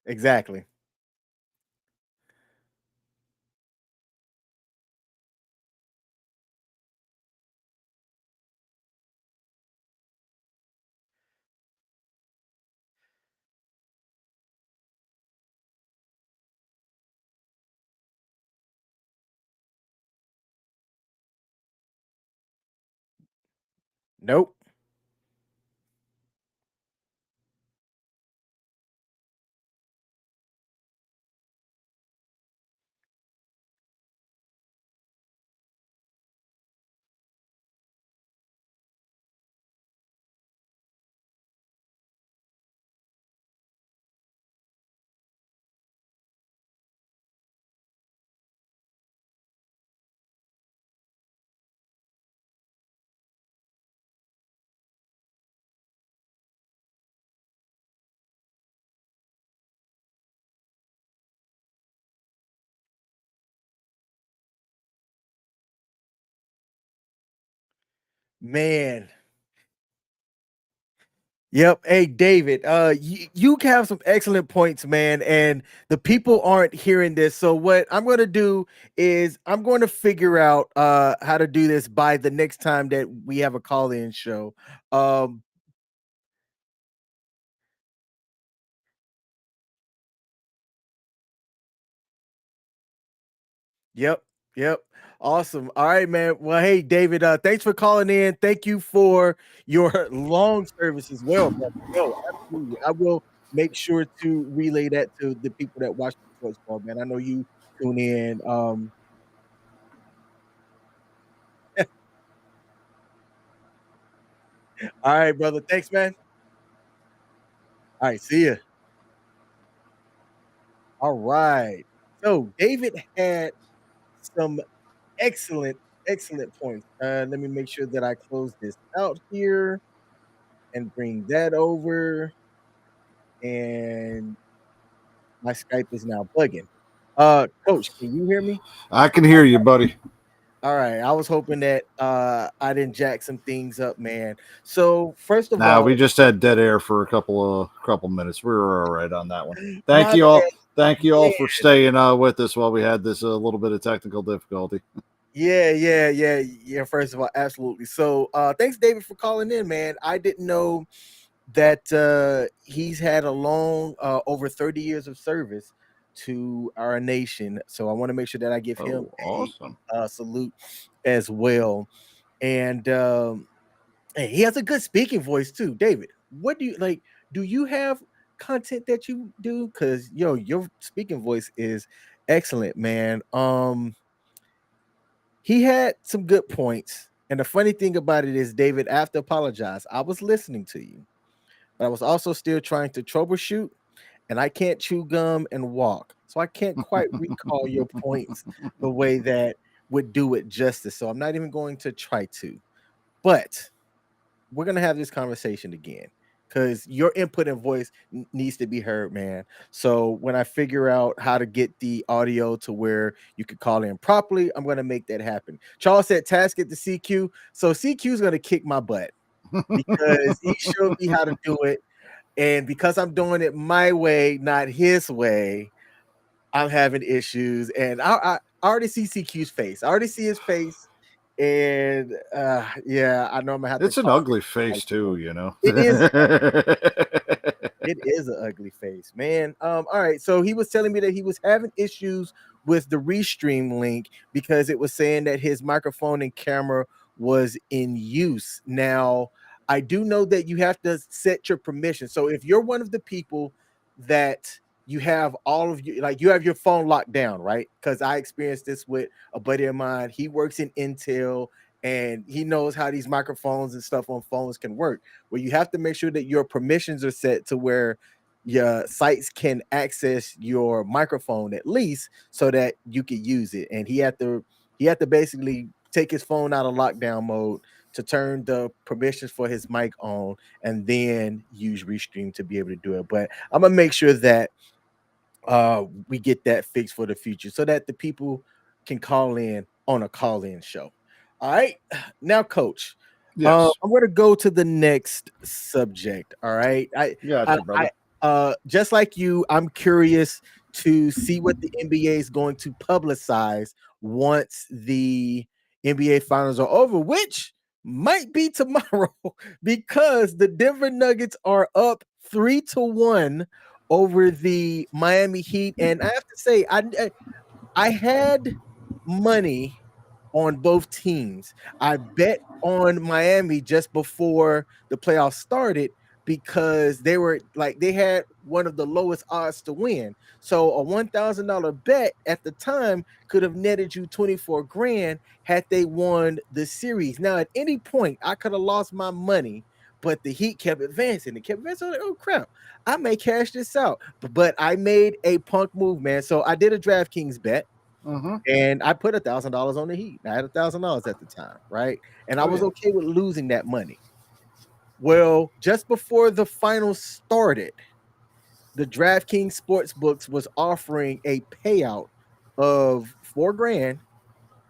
Exactly. Nope. Man. Yep. Hey, David, you have some excellent points, man, and the people aren't hearing this. So what I'm going to do is I'm going to figure out how to do this by the next time that we have a call-in show. Um, Yep. Yep. Awesome. All right, man. Well, hey, David, thanks for calling in. Thank you for your long service as well, brother. No, absolutely. I will make sure to relay that to the people that watch the sports call, man. I know you tune in. All right, brother. Thanks, man. All right, see ya. All right. So David had some excellent, excellent points. Let me make sure that I close this out here and bring that over. And my Skype is now bugging. Coach, can you hear me? I can hear you, buddy. All right. I was hoping that I didn't jack some things up, man. So first of Now we all, just had dead air for a couple minutes. We were all right on that one. Thank my you bad, all. Thank you all man. for staying with us while we had this little bit of technical difficulty. Yeah. First of all, absolutely. So thanks, David, for calling in, man. I didn't know that he's had a long over 30 years of service to our nation. So I want to make sure that I give him Oh, awesome. a salute as well. And hey, he has a good speaking voice too, David. What do you like? Do you have content that you do? Because your speaking voice is excellent, man. He had some good points. And the funny thing about it is, David, I have to apologize. I was listening to you, but I was also still trying to troubleshoot, and I can't chew gum and walk. So I can't quite recall your points the way that would do it justice. So I'm not even going to try to. But we're gonna have this conversation again because your input and voice needs to be heard, man. So when I figure out how to get the audio to where you could call in properly, I'm gonna make that happen. Charles said task it to CQ, so CQ is gonna kick my butt because he showed me how to do it, and because I'm doing it my way, not his way, I'm having issues, and I already see CQ's face. I already see his face, and yeah, I know I'm gonna have to It's an call ugly him. face too, you know. It is. It is an ugly face, man. All right. So he was telling me that he was having issues with the restream link because it was saying that his microphone and camera was in use. Now, I do know that you have to set your permission. So if you're one of the people that you have all of you, like you have your phone locked down, right? Because I experienced this with a buddy of mine. He works in Intel and he knows how these microphones and stuff on phones can work, where you have to make sure that your permissions are set to where your sites can access your microphone at least so that you can use it. And he had to basically take his phone out of lockdown mode to turn the permissions for his mic on and then use Restream to be able to do it. But I'm gonna make sure that we get that fixed for the future so that the people can call in on a call-in show. All right. Now, coach, Yes. I'm gonna go to the next subject. All right. Gotcha, brother. Just like you, I'm curious to see what the NBA is going to publicize once the NBA finals are over, which might be tomorrow because the Denver Nuggets are up 3-1 over the Miami Heat. And I have to say, I had money on both teams. I bet on Miami just before the playoffs started because they had one of the lowest odds to win. So a $1,000 bet at the time could have netted you 24 grand had they won the series. Now, at any point, I could have lost my money, but the Heat kept advancing. It kept advancing. Like, oh crap, I may cash this out. But I made a punk move, man. So I did a DraftKings bet. Mm-hmm. And I put $1,000 on the Heat. I had $1,000 at the time, right? And I Oh was yeah. okay with losing that money. Well, just before the finals started, the DraftKings Sportsbooks was offering a payout of 4 grand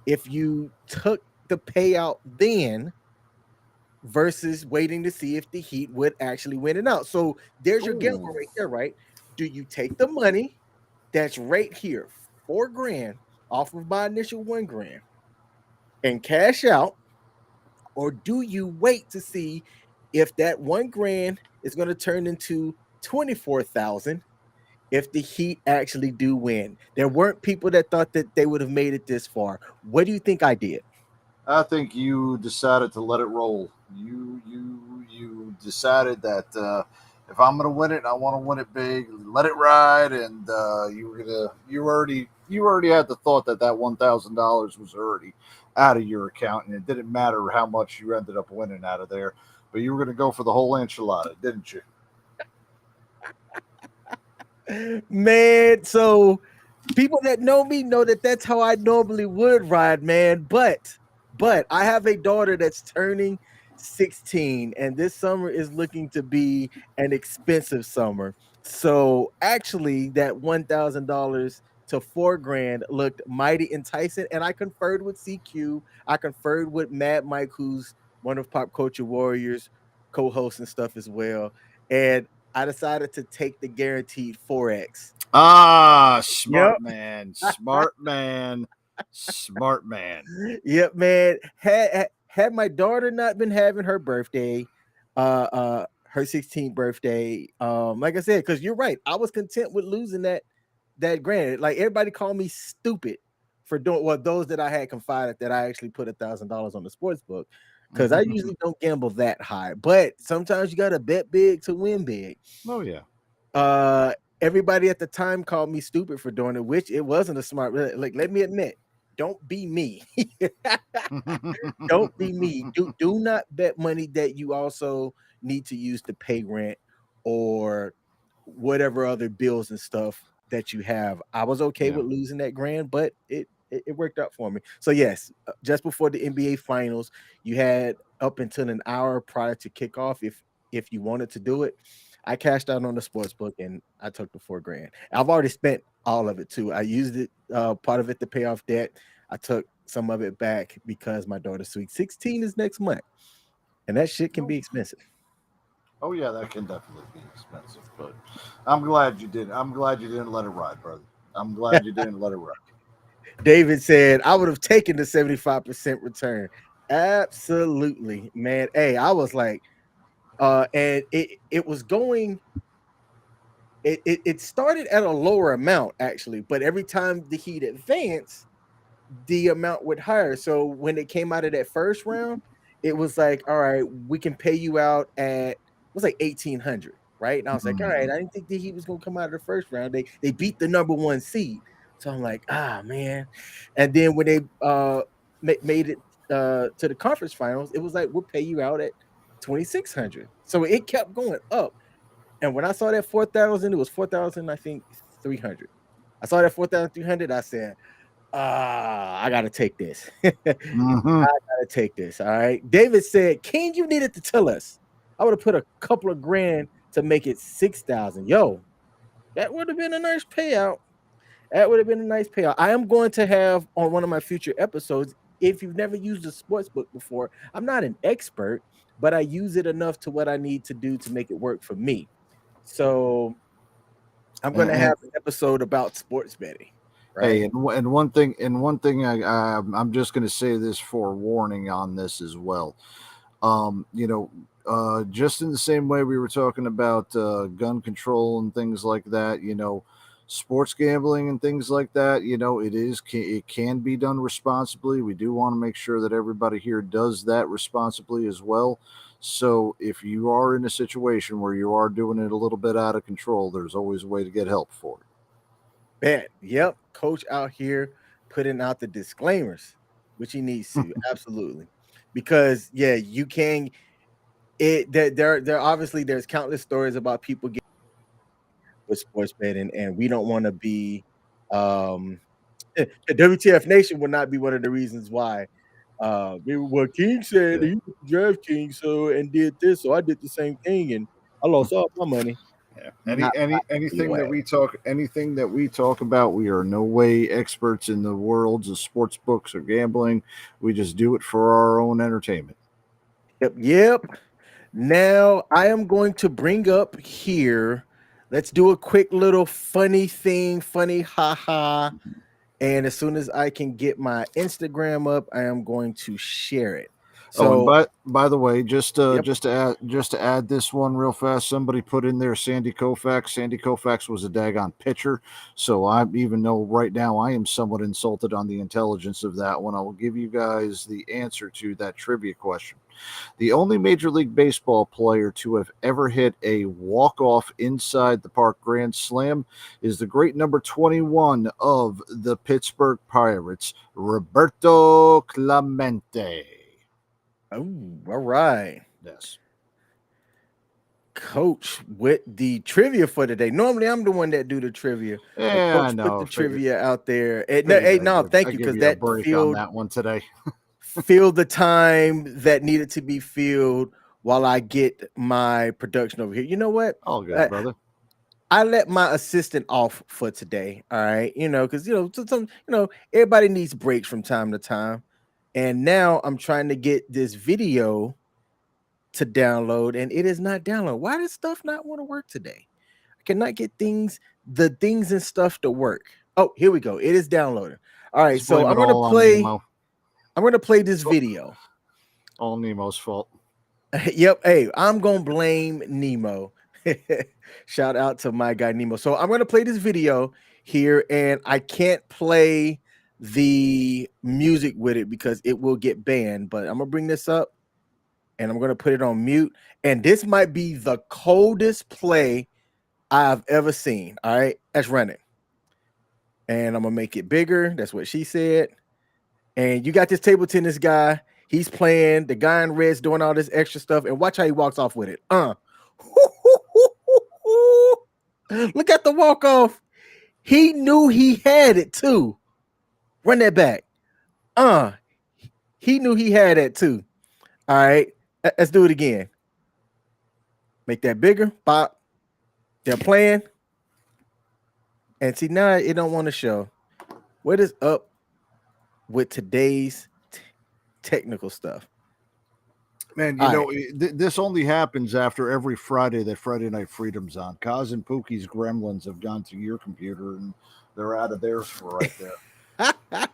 if you took the payout then versus waiting to see if the Heat would actually win it out. So there's your gamble Ooh. right there, right? Do you take the money that's right here, 4 grand off of my initial 1 grand and cash out, or do you wait to see if that 1 grand is going to turn into 24,000 if the Heat actually do win? There weren't people that thought that they would have made it this far. What do you think I did? I think you decided to let it roll. You decided that if I'm gonna win it, I want to win it big. Let it ride, and you already had the thought that that $1,000 was already out of your account, and it didn't matter how much you ended up winning out of there. But you were gonna go for the whole enchilada, didn't you? Man, so people that know me know that that's how I normally would ride, man. But I have a daughter that's turning 16, and this summer is looking to be an expensive summer. So actually, that $1,000 to 4 grand looked mighty enticing. And I conferred with CQ, I conferred with Mad Mike, who's one of Pop Culture Warriors co-hosts and stuff as well. And I decided to take the guaranteed 4x. Ah, Yep. smart man, smart man, smart man. Yep, man. Had my daughter not been having her birthday, her 16th birthday, like I said, because you're right, I was content with losing that grand. Like everybody called me stupid for doing well, those that I had confided that I actually put $1,000 on the sports book. Because I usually don't gamble that high, but sometimes you gotta bet big to win big. Oh yeah. Uh, Everybody at the time called me stupid for doing it, which it wasn't a smart. Like, let me admit, don't be me. Don't be me. Do not bet money that you also need to use to pay rent or whatever other bills and stuff that you have. I was okay Yeah. with losing that grand, but it worked out for me. So yes, just before the NBA finals, you had up until an hour prior to kickoff if you wanted to do it. I cashed out on the sports book and I took the 4 grand. I've already spent all of it too. I used it part of it to pay off debt. I took some of it back because my daughter's sweet 16 is next month. And that shit can Oh, be expensive. oh yeah, that can definitely be expensive, but I'm glad you did. I'm glad you didn't let it ride, brother. I'm glad you didn't let it ride. David said, I would have taken the 75% return. Absolutely, man. Hey, I was like, and it was going, it started at a lower amount actually, but every time the Heat advanced, the amount would higher. So when it came out of that first round, it was like, all right, we can pay you out at it was like 1,800, right? And I was like, all right, Mhm. I didn't think that he was gonna come out of the first round. They beat the number one seed. So I'm like, ah man. And then when they made it to the conference finals, it was like we'll pay you out at 2,600. So it kept going up. And when I saw that 4,000, it was 4,000, I think 300. I saw that 4,300. I said, I gotta take this. I Mhm. gotta take this. All right. David said, King, you needed to tell us. I would have put a couple of grand to make it 6,000. Yo, that would have been a nice payout. That would have been a nice payout. I am going to have on one of my future episodes. If you've never used a sports book before, I'm not an expert, but I use it enough to what I need to do to make it work for me. So I'm going And, to and have an episode about sports betting, hey, right? and one thing, I'm just going to say this for warning on this as well. You know, just in the same way we were talking about gun control and things like that, you know, sports gambling and things like that, it can be done responsibly. We do want to make sure that everybody here does that responsibly as well. So if you are in a situation where you are doing it a little bit out of control, there's always a way to get help for it. Bet. Yep. Coach out here putting out the disclaimers, which he needs to. Absolutely. Because yeah, you can there obviously there's countless stories about people getting with sports betting, and we don't want to be um WTF Nation would not be one of the reasons why. Well, King said Yeah. he was DraftKings, so and did this, so I did the same thing, and I lost all my money. Yeah. Not Anything way. that we talk about, we are no way experts in the worlds of sports books or gambling. We just do it for our own entertainment. Yep. Now I am going to bring up here. Let's do a quick little funny thing, funny haha. And as soon as I can get my Instagram up, I am going to share it. Oh, and So, by the way, yep. just to add this one real fast, somebody put in there Sandy Koufax. Sandy Koufax was a daggone pitcher, so even though right now I am somewhat insulted on the intelligence of that one, I will give you guys the answer to that trivia question. The only Major League Baseball player to have ever hit a walk-off inside the park grand slam is the great number 21 of the Pittsburgh Pirates, Roberto Clemente. Oh, all right. Yes. Coach with the trivia for today. Normally, I'm the one that do the trivia, but Yeah, I Coach put know. the trivia out there. No, Figured hey, no, I thank you give because you a that break on that one today. filled the time that needed to be filled while I get my production over here. You know what? All good, brother. I let my assistant off for today. All right, because everybody needs breaks from time to time, and now I'm trying to get this video to download, and it is not download. Why does stuff not want to work today? I cannot get the things and stuff to work. Oh, here we go. It is downloading. All right, Just so blame it all on Nemo. I'm gonna play this video. All Nemo's fault. Yep. Hey, I'm gonna blame Nemo. Shout out to my guy Nemo. So I'm gonna play this video here, and I can't play the music with it because it will get banned. But I'm gonna bring this up and I'm gonna put it on mute. And this might be the coldest play I've ever seen. All right, let's run it. And I'm gonna make it bigger. That's what she said. And you got this table tennis guy. He's playing. The guy in red's doing all this extra stuff. And watch how he walks off with it. Look at the walk off. He knew he had it too. Run that back. He knew he had it too. All right. Let's do it again. Make that bigger. Pop. They're playing. And see, now it don't want to show. What is up with today's technical stuff? Man, this only happens after every Friday that Friday Night Freedom's on. Kaz and Pookie's gremlins have gone to your computer and they're out of theirs for right there.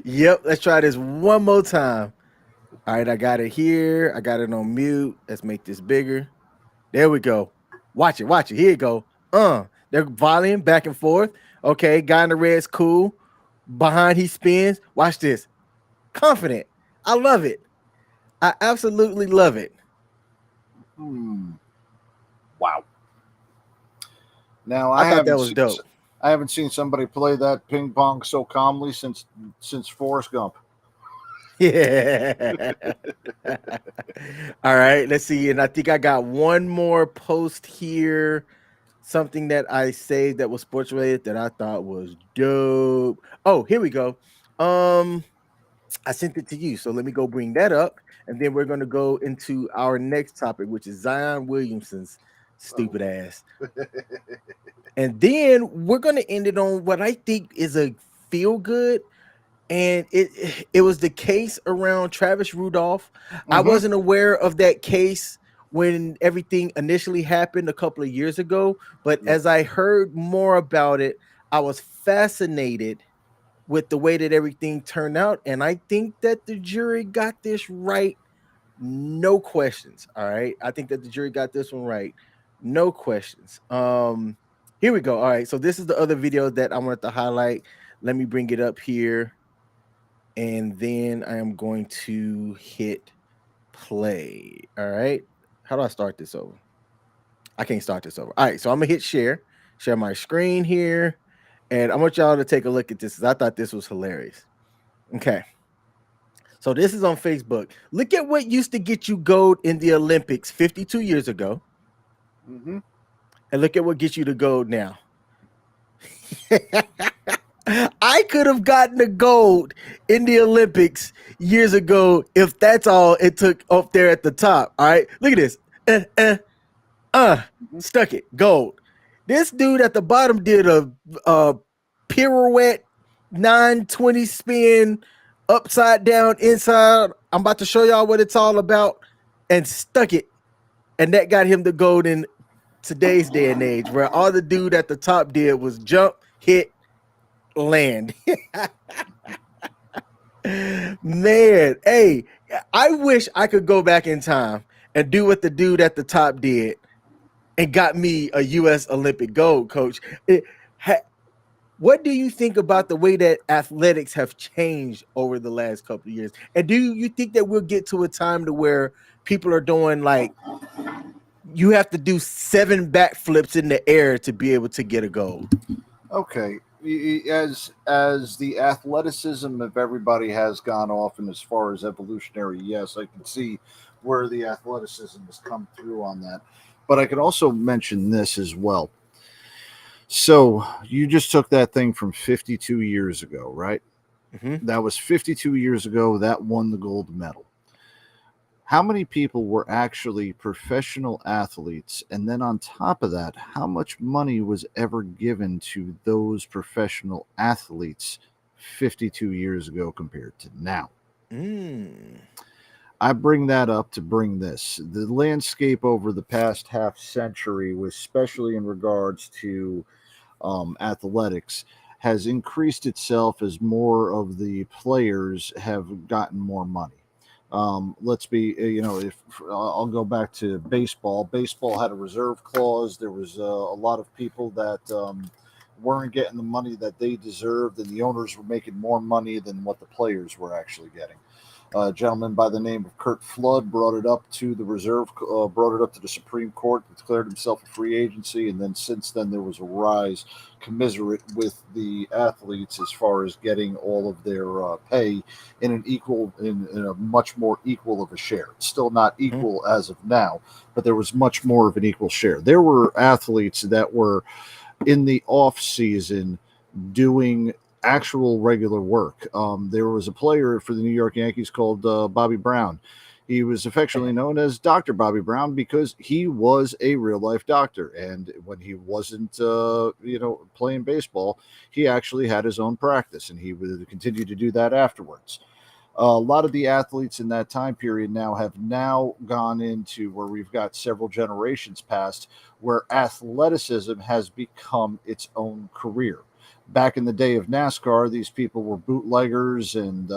Yep, let's try this one more time. All right, I got it here. I got it on mute. Let's make this bigger. There we go. Watch it. Here you go. They're volleying back and forth. Okay, guy in the red's cool. Behind he spins. Watch this. Confident. I love it. I absolutely love it. Wow. Now I thought that was dope. I haven't seen somebody play that ping pong so calmly since Forrest Gump. Yeah. All right, let's see. And I think I got one more post here. Something that I saved that was sports related that I thought was dope. Oh, here we go. I sent it to you, so let me go bring that up, and then we're going to go into our next topic, which is Zion Williamson's stupid ass. And then we're going to end it on what I think is a feel good, and it was the case around Travis Rudolph. Mm-hmm. I wasn't aware of that case when everything initially happened a couple of years ago, but as I heard more about it, I was fascinated with the way that everything turned out. And I think that the jury got this right. No questions. All right. I think that the jury got this one right. No questions. Here we go. All right. So this is the other video that I wanted to highlight. Let me bring it up here. And then I am going to hit play. All right. How do I start this over? I can't start this over. All right. So I'm going to hit share my screen here. And I want y'all to take a look at this because I thought this was hilarious. Okay. So this is on Facebook. Look at what used to get you gold in the Olympics 52 years ago. Mm-hmm. And look at what gets you the gold now. I could have gotten the gold in the Olympics years ago if that's all it took up there at the top. All right. Look at this. Stuck it. Gold. This dude at the bottom did a pirouette 920 spin upside down inside. I'm about to show y'all what it's all about and stuck it. And that got him the gold in today's day and age, where all the dude at the top did was jump, hit, land. Man, hey, I wish I could go back in time and do what the dude at the top did and got me a U.S. Olympic gold, coach. What do you think about the way that athletics have changed over the last couple of years? And do you think that we'll get to a time to where people are doing like you have to do 7 backflips in the air to be able to get a gold? Okay, as the athleticism of everybody has gone off, and as far as evolutionary, yes, I can see where the athleticism has come through on that. But I could also mention this as well. So you just took that thing from 52 years ago, right? Mm-hmm. That was 52 years ago. That won the gold medal. How many people were actually professional athletes? And then on top of that, how much money was ever given to those professional athletes 52 years ago compared to now? I bring that up to bring this. The landscape over the past half century, especially in regards to athletics, has increased itself as more of the players have gotten more money. Let's be, if I'll go back to baseball. Baseball had a reserve clause. There was a lot of people that weren't getting the money that they deserved, and the owners were making more money than what the players were actually getting. A gentleman by the name of Curt Flood brought it up to the brought it up to the Supreme Court, declared himself a free agency, and then since then there was a rise commensurate with the athletes as far as getting all of their pay in a much more equal of a share. It's still not equal as of now, but there was much more of an equal share. There were athletes that were in the off season doing actual regular work. There was a player for the New York Yankees called Bobby Brown. He was affectionately known as Dr. Bobby Brown because he was a real life doctor. And when he wasn't, playing baseball, he actually had his own practice, and he would continue to do that afterwards. A lot of the athletes in that time period have now gone into where we've got several generations past where athleticism has become its own career. Back in the day of NASCAR, these people were bootleggers and,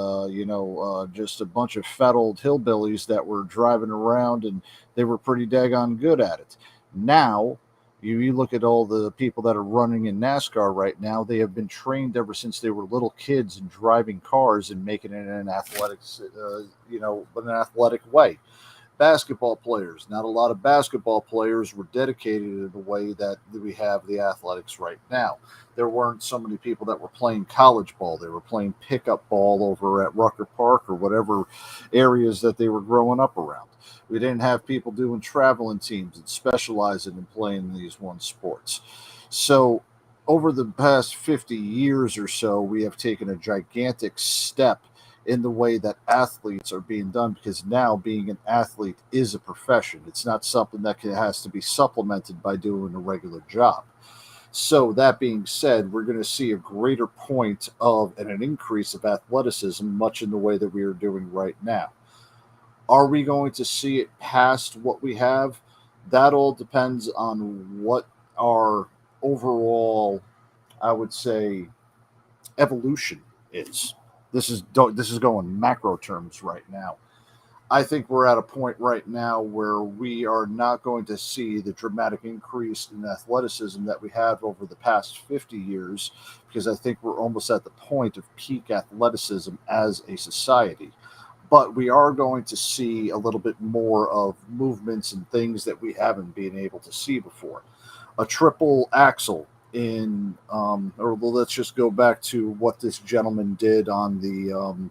just a bunch of fat old hillbillies that were driving around, and they were pretty daggone good at it. Now, you look at all the people that are running in NASCAR right now, they have been trained ever since they were little kids in driving cars and making it in an athletic way. Basketball players, not a lot of basketball players were dedicated in the way that we have the athletics right now. There weren't so many people that were playing college ball. They were playing pickup ball over at Rucker Park or whatever areas that they were growing up around. We didn't have people doing traveling teams and specializing in playing these one sports. So over the past 50 years or so, we have taken a gigantic step in the way that athletes are being done, because now being an athlete is a profession. It's not something that has to be supplemented by doing a regular job. So that being said, we're going to see a greater point of and an increase of athleticism, much in the way that we are doing right now. Are we going to see it past what we have? That all depends on what our overall, I would say, evolution is. This is going macro terms right now. I think we're at a point right now where we are not going to see the dramatic increase in athleticism that we have over the past 50 years, because I think we're almost at the point of peak athleticism as a society. But we are going to see a little bit more of movements and things that we haven't been able to see before. A triple axle in, or well, let's just go back to what this gentleman did on the,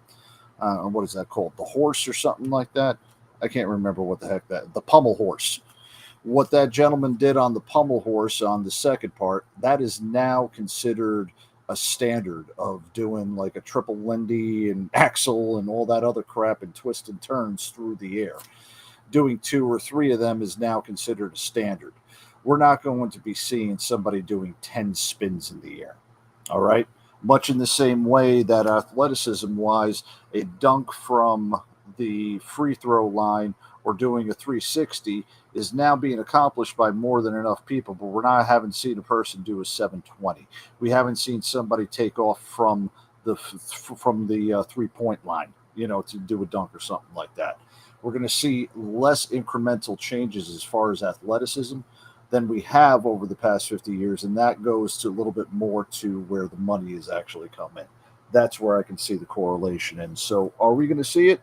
what is that called? The horse or something like that. I can't remember what the heck the pommel horse. What that gentleman did on the pommel horse on the second part, that is now considered a standard of doing like a triple Lindy and axle and all that other crap and twist and turns through the air. Doing two or three of them is now considered a standard. We're not going to be seeing somebody doing 10 spins in the air. All right. Much in the same way that athleticism wise, a dunk from the free throw line or doing a 360 is now being accomplished by more than enough people, but haven't seen a person do a 720. We haven't seen somebody take off from the 3-point line, to do a dunk or something like that. We're going to see less incremental changes as far as athleticism than we have over the past 50 years, and that goes to a little bit more to where the money is actually coming. That's where I can see the correlation. And so, are we going to see it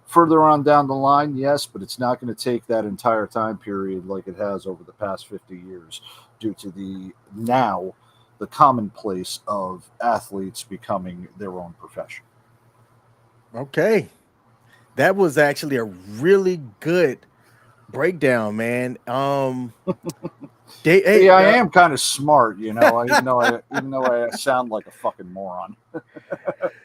further on down the line? Yes, but it's not going to take that entire time period like it has over the past 50 years due to the commonplace of athletes becoming their own profession. Okay. That was actually a really good breakdown, man. Hey, Yeah, I am kind of smart, even though I sound like a fucking moron.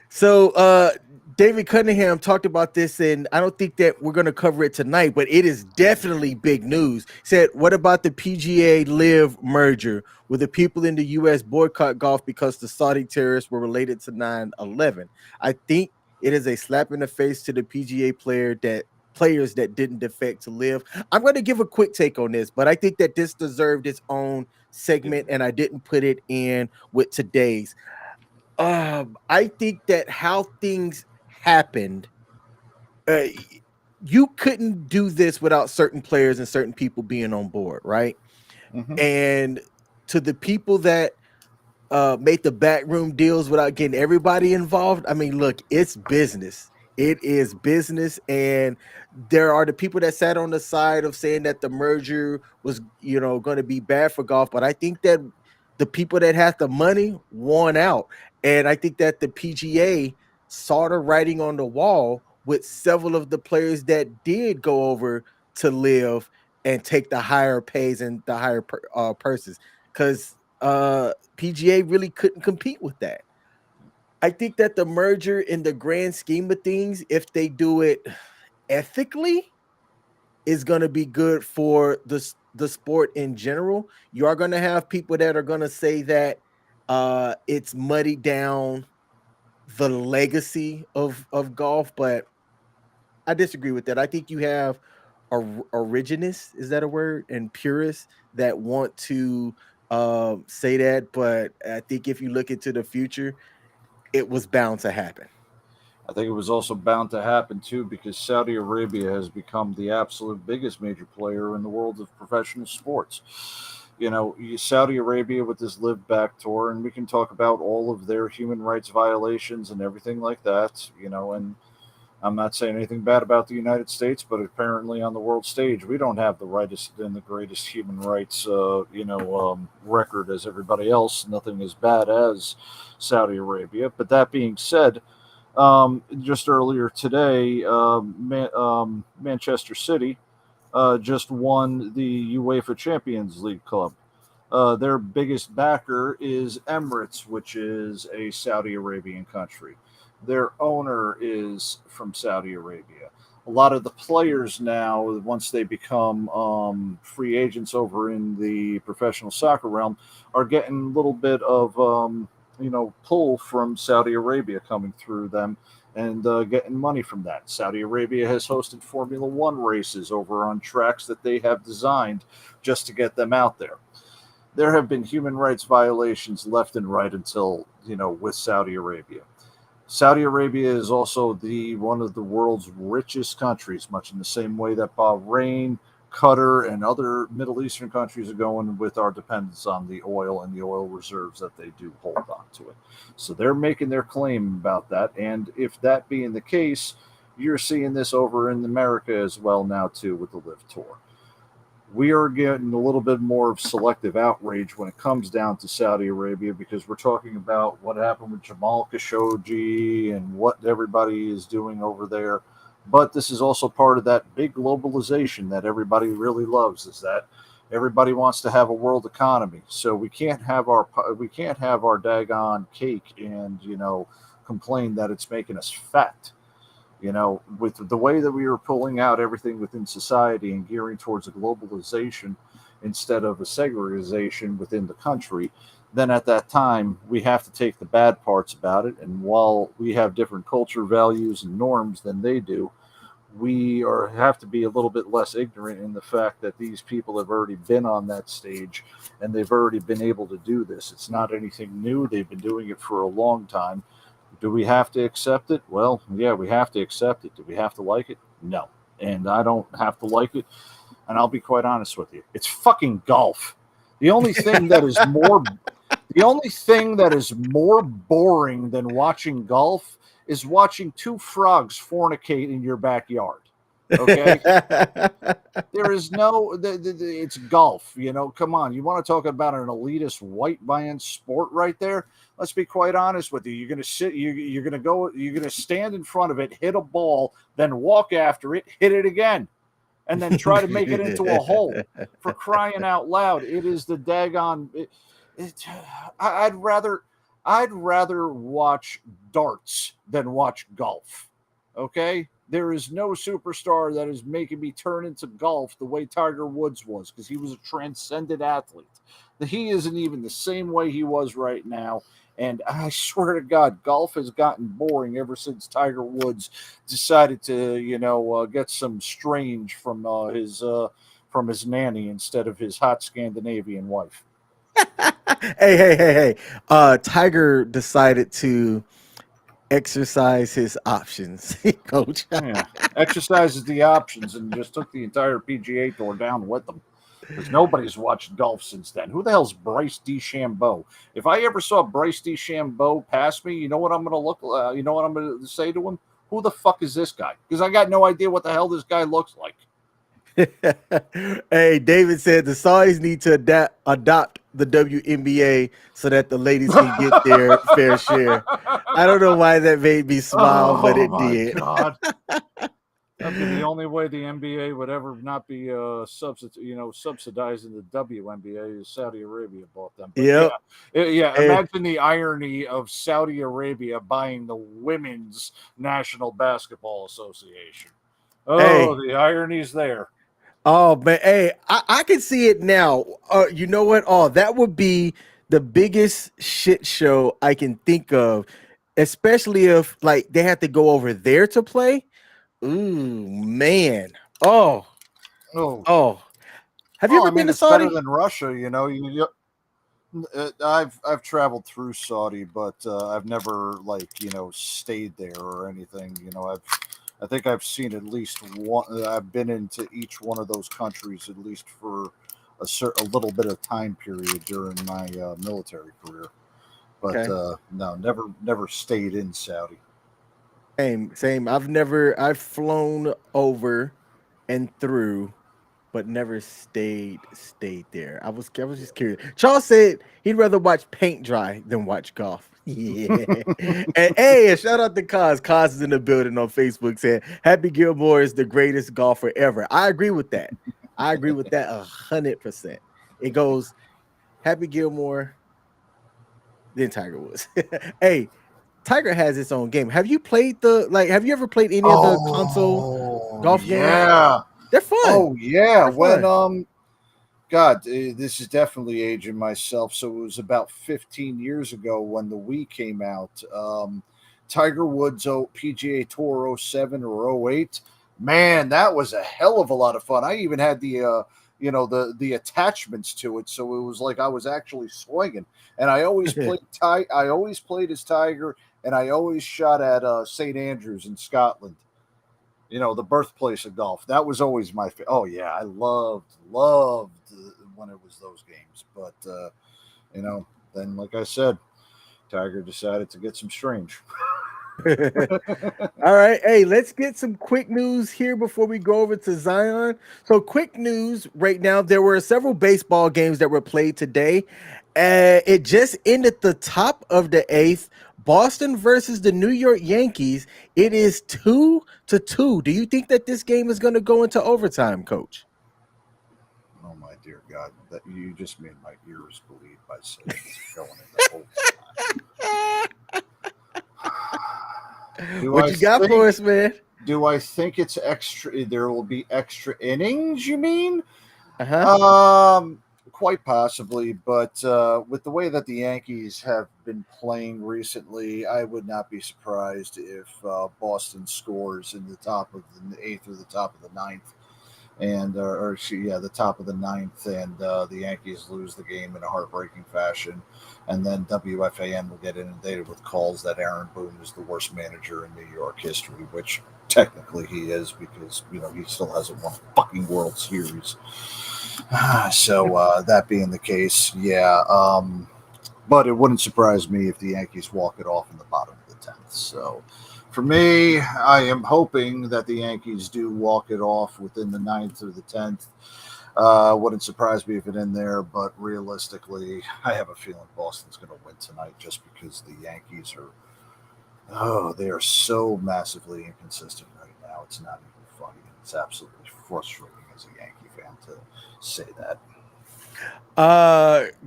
so David Cunningham talked about this, and I don't think that we're going to cover it tonight, but it is definitely big news. Said, what about the PGA Live merger? Will the people in the U.S. boycott golf because the Saudi terrorists were related to 9/11? I think it is a slap in the face to the PGA players that didn't defect to Live. I'm going to give a quick take on this, but I think that this deserved its own segment, and I didn't put it in with today's. I think that how things happened, uh, you couldn't do this without certain players and certain people being on board, right? Hmm. And to the people that made the backroom deals without getting everybody involved. I mean, look, it's business. It is business, and there are the people that sat on the side of saying that the merger was, going to be bad for golf. But I think that the people that had the money won out, and I think that the PGA saw the writing on the wall with several of the players that did go over to Live and take the higher pays and the higher purses, because PGA really couldn't compete with that. I think that the merger, in the grand scheme of things, if they do it ethically, is going to be good for the sport in general. You are going to have people that are going to say that it's muddied down the legacy of golf, but I disagree with that. I think you have originists, is that a word, and purists that want to say that, but I think if you look into the future, it was bound to happen. I think it was also bound to happen too because Saudi Arabia has become the absolute biggest major player in the world of professional sports. Saudi Arabia with this Live Back tour, and we can talk about all of their human rights violations and everything like that. And I'm not saying anything bad about the United States, but apparently on the world stage, we don't have the rightest and the greatest human rights, record as everybody else. Nothing as bad as Saudi Arabia. But that being said, just earlier today, Manchester City just won the UEFA Champions League club. Their biggest backer is Emirates, which is a Saudi Arabian country. Their owner is from Saudi Arabia. A lot of the players now, once they become free agents over in the professional soccer realm, are getting a little bit of pull from Saudi Arabia coming through them and getting money from that. Saudi Arabia has hosted Formula One races over on tracks that they have designed just to get them out there. There have been human rights violations left and right until, with Saudi Arabia. Saudi Arabia is also the one of the world's richest countries, much in the same way that Bahrain, Qatar, and other Middle Eastern countries are going with our dependence on the oil and the oil reserves that they do hold on to it. So they're making their claim about that. And if that being the case, you're seeing this over in America as well now too with the Live Tour. We are getting a little bit more of selective outrage when it comes down to Saudi Arabia because we're talking about what happened with Jamal Khashoggi and what everybody is doing over there. But this is also part of that big globalization that everybody really loves. Is that everybody wants to have a world economy, so we can't have our daggone cake and complain that it's making us fat. With the way that we are pulling out everything within society and gearing towards a globalization instead of a segregation within the country, then at that time we have to take the bad parts about it. And while we have different culture, values, and norms than they do, have to be a little bit less ignorant in the fact that these people have already been on that stage and they've already been able to do this. It's not anything new. They've been doing it for a long time. Do we have to accept it? Well, yeah, we have to accept it. Do we have to like it? No. And I don't have to like it. And I'll be quite honest with you. It's fucking golf. The only thing that is more boring than watching golf is watching two frogs fornicate in your backyard. Okay? There is it's golf, come on. You want to talk about an elitist white man sport right there? Let's be quite honest with you. You're going to you're going to stand in front of it, hit a ball, then walk after it, hit it again, and then try to make it into a hole. For crying out loud, it is the daggone. I'd rather watch darts than watch golf. Okay? There is no superstar that is making me turn into golf the way Tiger Woods was, because he was a transcendent athlete. He isn't even the same way he was right now. And I swear to God, golf has gotten boring ever since Tiger Woods decided to, get some strange from his nanny instead of his hot Scandinavian wife. Hey. Tiger decided to exercise his options, coach. Yeah, exercises the options and just took the entire PGA Tour down with them. Because nobody's watched golf since then. Who the hell's Bryce DeChambeau? If I ever saw Bryce DeChambeau pass me, you know what I'm going to you know what I'm going to say to him? Who the fuck is this guy? Because I got no idea what the hell this guy looks like. Hey, David said the Saudis need to adopt the WNBA so that the ladies can get their fair share. I don't know why that made me smile, but it did. God. That'd be the only way the NBA would ever not be subsidizing the WNBA is Saudi Arabia bought them. But Yep. yeah. Imagine the irony of Saudi Arabia buying the Women's National Basketball Association. Oh, the irony's there. Oh man, hey, I can see it now. You know what? Oh, that would be the biggest shit show I can think of, especially if like they have to go over there to play. Ooh, man. Oh. Have you ever been to it's Saudi? better than Russia, I've traveled through Saudi, but I've never stayed there or anything. I think I've seen at least one. I've been into each one of those countries at least for a little bit of time period during my military career. But no, never stayed in Saudi. Same. I've flown over and through, but never stayed there. I was just curious. Charles said he'd rather watch paint dry than watch golf. Yeah. And hey, shout out to Kaz. Kaz is in the building on Facebook saying Happy Gilmore is the greatest golfer ever. I agree with that. 100%. It goes Happy Gilmore, then Tiger Woods. Hey, Tiger has its own game. Have you ever played any of the console golf games? Yeah. They're fun. Oh yeah. God, this is definitely aging myself. So it was about 15 years ago when the Wii came out. Tiger Woods PGA Tour 07 or 08. Man, that was a hell of a lot of fun. I even had the attachments to it, so it was like I was actually swinging. And I always played as Tiger, and I always shot at St. Andrews in Scotland. You know, the birthplace of golf. That was always my oh yeah, I loved when it was those games. But you know, then like I said, Tiger decided to get some strange. All right. Hey, let's get some quick news here before we go over to Zion. So, quick news right now, there were several baseball games that were played today. It just ended the top of the eighth. Boston versus the New York Yankees. It is 2-2. Do you think that this game is going to go into overtime, coach? Oh my dear God, that you just made my ears bleed by saying it's going into overtime. Do What I you got for think? us, man? Do I think it's extra? There will be extra innings. You mean? Uh huh. Um, Quite possibly, but with the way that the Yankees have been playing recently, I would not be surprised if Boston scores in the top of the eighth or the top of the ninth, and the top of the ninth, and the Yankees lose the game in a heartbreaking fashion, and then WFAN will get inundated with calls that Aaron Boone is the worst manager in New York history, which technically he is because he still hasn't won a fucking World Series. So that being the case, yeah. But it wouldn't surprise me if the Yankees walk it off in the bottom of the 10th. So for me, I am hoping that the Yankees do walk it off within the ninth or the 10th. Wouldn't surprise me if it in there, but realistically, I have a feeling Boston's going to win tonight just because the Yankees are, oh, they are so massively inconsistent right now. It's not even funny. It's absolutely frustrating as a Yankee fan to say that.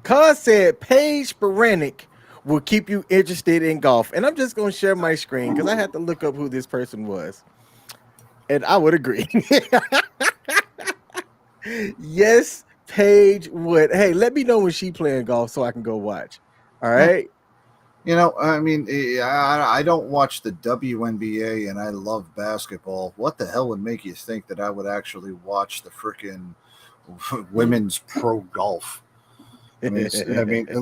Cuz said Paige Sporanic will keep you interested in golf. And I'm just gonna share my screen because I had to look up who this person was. And I would agree. Yes, Paige would. Hey, let me know when she playing golf so I can go watch. All right. I mean, I don't watch the WNBA and I love basketball. What the hell would make you think that I would actually watch the freaking women's pro golf? And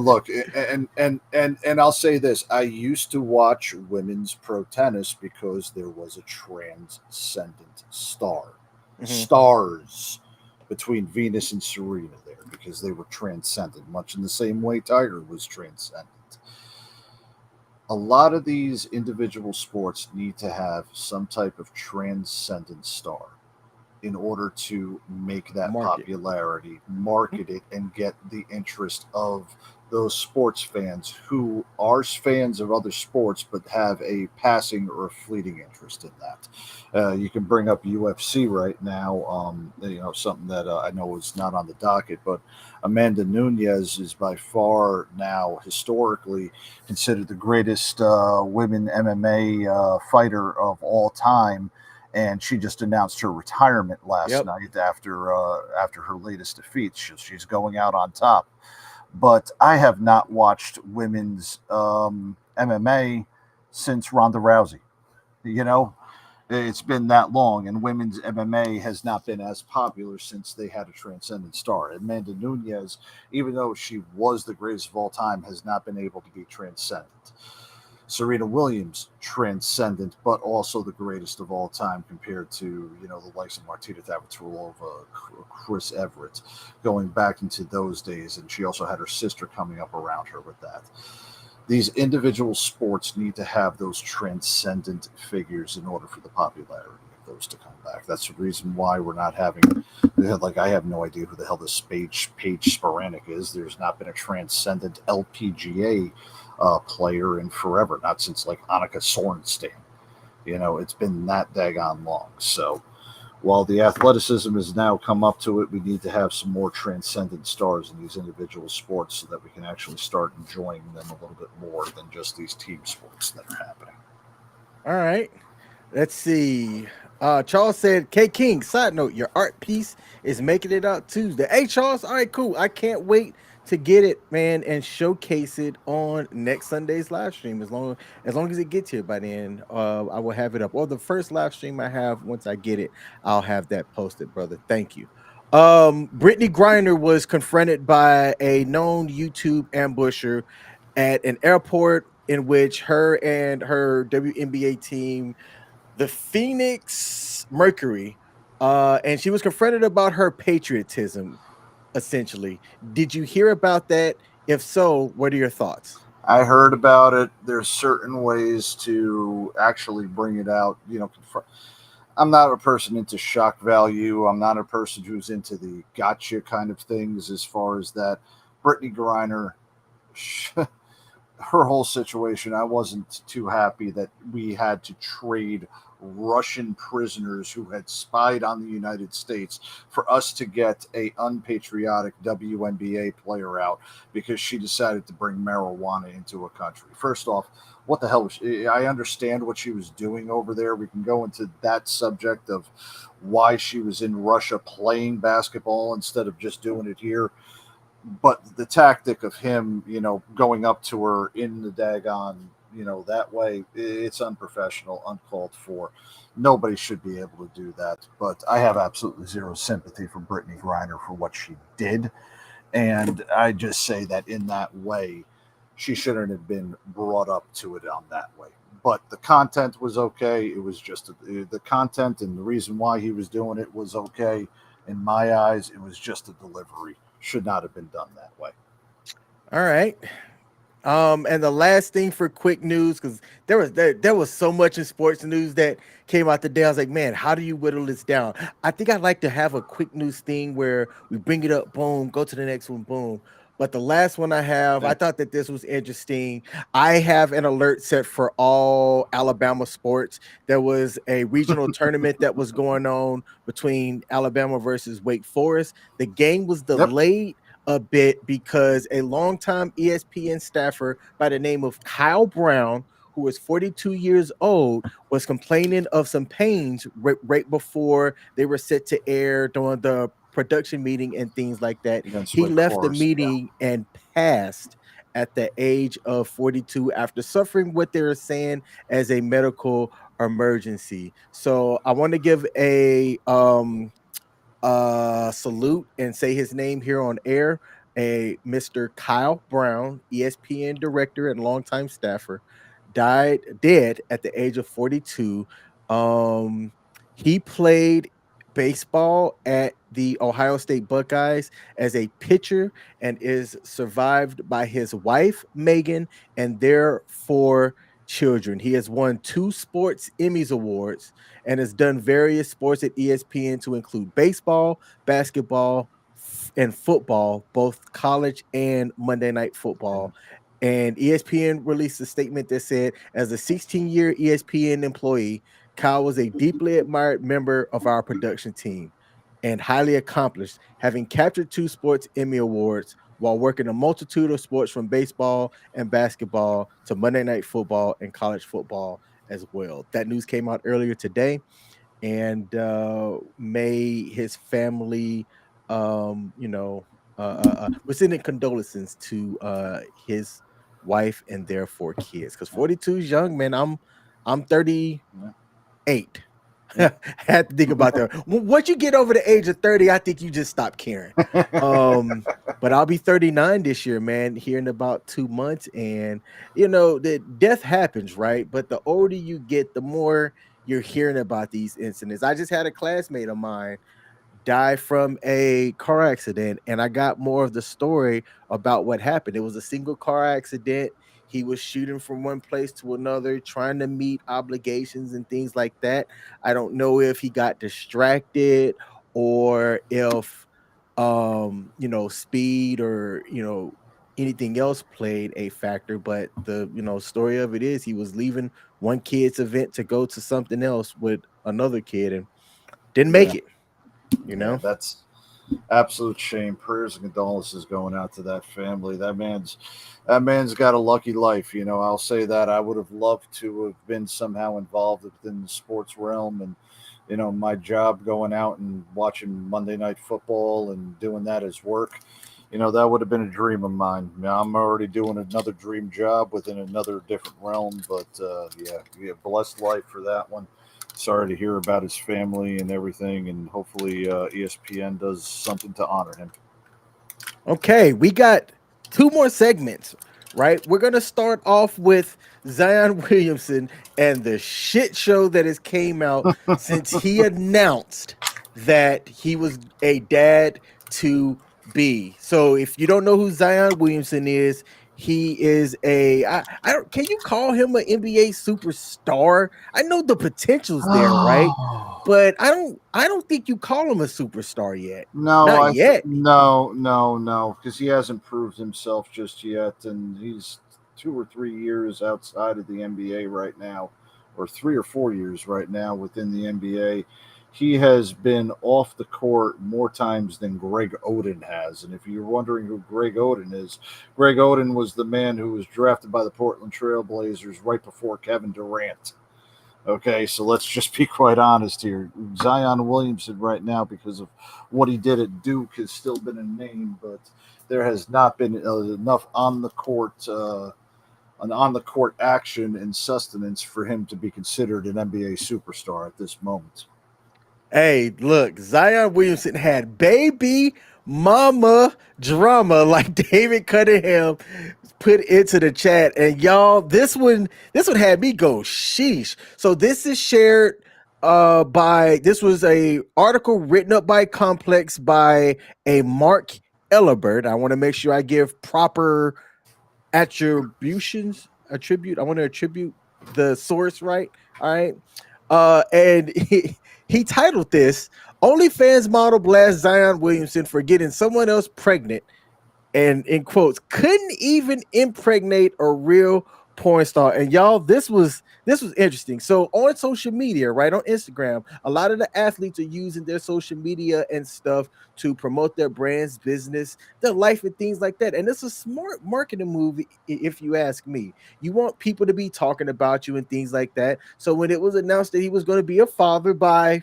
look, and I'll say this: I used to watch women's pro tennis because there was a transcendent Mhm. stars between Venus and Serena there because they were transcendent, much in the same way Tiger was transcendent. A lot of these individual sports need to have some type of transcendent star in order to make that Market. popularity, market it, and get the interest of those sports fans who are fans of other sports but have a passing or a fleeting interest in that. You can bring up UFC right now, something that I know is not on the docket, but Amanda Nunez is by far now historically considered the greatest women MMA fighter of all time, and she just announced her retirement last Yep. night after her latest defeat. She's going out on top. But I have not watched women's MMA since Ronda Rousey. You know, it's been that long, and women's MMA has not been as popular since they had a transcendent star. Amanda Nunez, even though she was the greatest of all time, has not been able to be transcendent. Serena Williams, transcendent, but also the greatest of all time compared to the likes of Martina Navratilova, Chris Everett, going back into those days, and she also had her sister coming up around her with that. These individual sports need to have those transcendent figures in order for the popularity of those to come back. That's the reason why we're not having, like, I have no idea who the hell this Paige Sporanic is. There's not been a transcendent LPGA player in forever, not since like Annika Sorenstam. It's been that daggone long. So while the athleticism has now come up to it, we need to have some more transcendent stars in these individual sports so that we can actually start enjoying them a little bit more than just these team sports that are happening. All right. Let's see. Charles said, K King, side note, your art piece is making it out Tuesday. Hey, Charles, all right, cool. I can't wait to get it, man, and showcase it on next Sunday's live stream. As long as it gets here by then, I will have it up. Or the first live stream I have, once I get it, I'll have that posted, brother. Thank you. Brittany Griner was confronted by a known YouTube ambusher at an airport in which her and her WNBA team, the Phoenix Mercury, and she was confronted about her patriotism, essentially. Did you hear about that? If so, what are your thoughts? I heard about it. There's certain ways to actually bring it out. I'm not a person into shock value. I'm not a person who's into the gotcha kind of things as far as that. Brittany Griner, her whole situation, I wasn't too happy that we had to trade Russian prisoners who had spied on the United States for us to get a unpatriotic WNBA player out because she decided to bring marijuana into a country. First off, what the hell was she? I understand what she was doing over there. We can go into that subject of why she was in Russia playing basketball instead of just doing it here, but the tactic of him, going up to her in the daggone, that way, it's unprofessional, uncalled for. Nobody should be able to do that. But I have absolutely zero sympathy for Brittany Griner for what she did. And I just say that in that way, she shouldn't have been brought up to it on that way. But the content was okay. It was just the content and the reason why he was doing it was okay. In my eyes, it was just a delivery. Should not have been done that way. All right. And the last thing for quick news, because there was so much in sports news that came out today. I was like, man, how do you whittle this down? I think I'd like to have a quick news thing where we bring it up, boom, go to the next one, boom. But the last one I have, I Yeah. thought that this was interesting. I have an alert set for all Alabama sports. There was a regional tournament that was going on between Alabama versus Wake Forest. The game was Yep. delayed a bit because a longtime ESPN staffer by the name of Kyle Brown, who was 42 years old, was complaining of some pains right before they were set to air during the production meeting and things like that. Against He Wake left the Forest. Yeah. meeting and passed at the age of 42 after suffering what they were saying as a medical emergency. So I want to give a salute and say his name here on air. A Mr. Kyle Brown, ESPN director and longtime staffer, died dead at the age of 42. Um, he played baseball at the Ohio State Buckeyes as a pitcher and is survived by his wife Megan and their four children. He has won two Sports Emmys awards and has done various sports at ESPN to include baseball, basketball, and football, both college and Monday Night Football. And ESPN released a statement that said, as a 16-year ESPN employee, Kyle was a deeply admired member of our production team and highly accomplished, having captured two Sports Emmy Awards while working a multitude of sports from baseball and basketball to Monday Night Football and college football as well. That news came out earlier today, and may his family, we're sending condolences to his wife and their four kids because 42 is young, man. I'm 38. Yeah. Had to think about that. Once you get over the age of 30, I think you just stop caring. But I'll be 39 this year, man, here in about 2 months. And the death happens, right? But the older you get, the more you're hearing about these incidents. I just had a classmate of mine die from a car accident, and I got more of the story about what happened. It was a single car accident. He was shooting from one place to another, trying to meet obligations and things like that. I don't know if he got distracted or if speed or anything else played a factor, but the story of it is he was leaving one kid's event to go to something else with another kid and didn't make Yeah. it, you Yeah. know. That's absolute shame. Prayers and condolences going out to that family. That man's got a lucky life. I'll say that. I would have loved to have been somehow involved within the sports realm, and my job going out and watching Monday Night Football and doing that as work. That would have been a dream of mine. Now, I'm already doing another dream job within another different realm, but yeah, blessed life for that one. Sorry to hear about his family and everything, and hopefully ESPN does something to honor him. Okay, we got two more segments right? We're gonna start off with Zion Williamson and the shit show that has came out since he announced that he was a dad to be. So if you don't know who Zion Williamson is, he is I don't, can you call him an NBA superstar? I know the potential's there, right? But I don't think you call him a superstar yet. No, Not yet. no, because he hasn't proved himself just yet, and he's 2 or 3 years outside of the NBA right now, or 3 or 4 years right now within the NBA. He has been off the court more times than Greg Oden has, and if you're wondering who Greg Oden is, Greg Oden was the man who was drafted by the Portland Trailblazers right before Kevin Durant. Okay, so let's just be quite honest here. Zion Williamson, right now, because of what he did at Duke, has still been a name, but there has not been enough on the court action and sustenance for him to be considered an NBA superstar at this moment. Hey, look, Zion Williamson had baby mama drama like David Cunningham put into the chat. And y'all, this one had me go sheesh. So this is shared by this was a article written up by Complex by a Mark Ellibert. I want to make sure I give proper I want to attribute the source, right? All right. And he titled this OnlyFans model blasts Zion Williamson for getting someone else pregnant, and in quotes, couldn't even impregnate a real porn star. And y'all, this was interesting. So on social media, right, on Instagram, a lot of the athletes are using their social media and stuff to promote their brands, business, their life, and things like that. And it's a smart marketing move, if you ask me. You want people to be talking about you and things like that. So when it was announced that he was going to be a father by,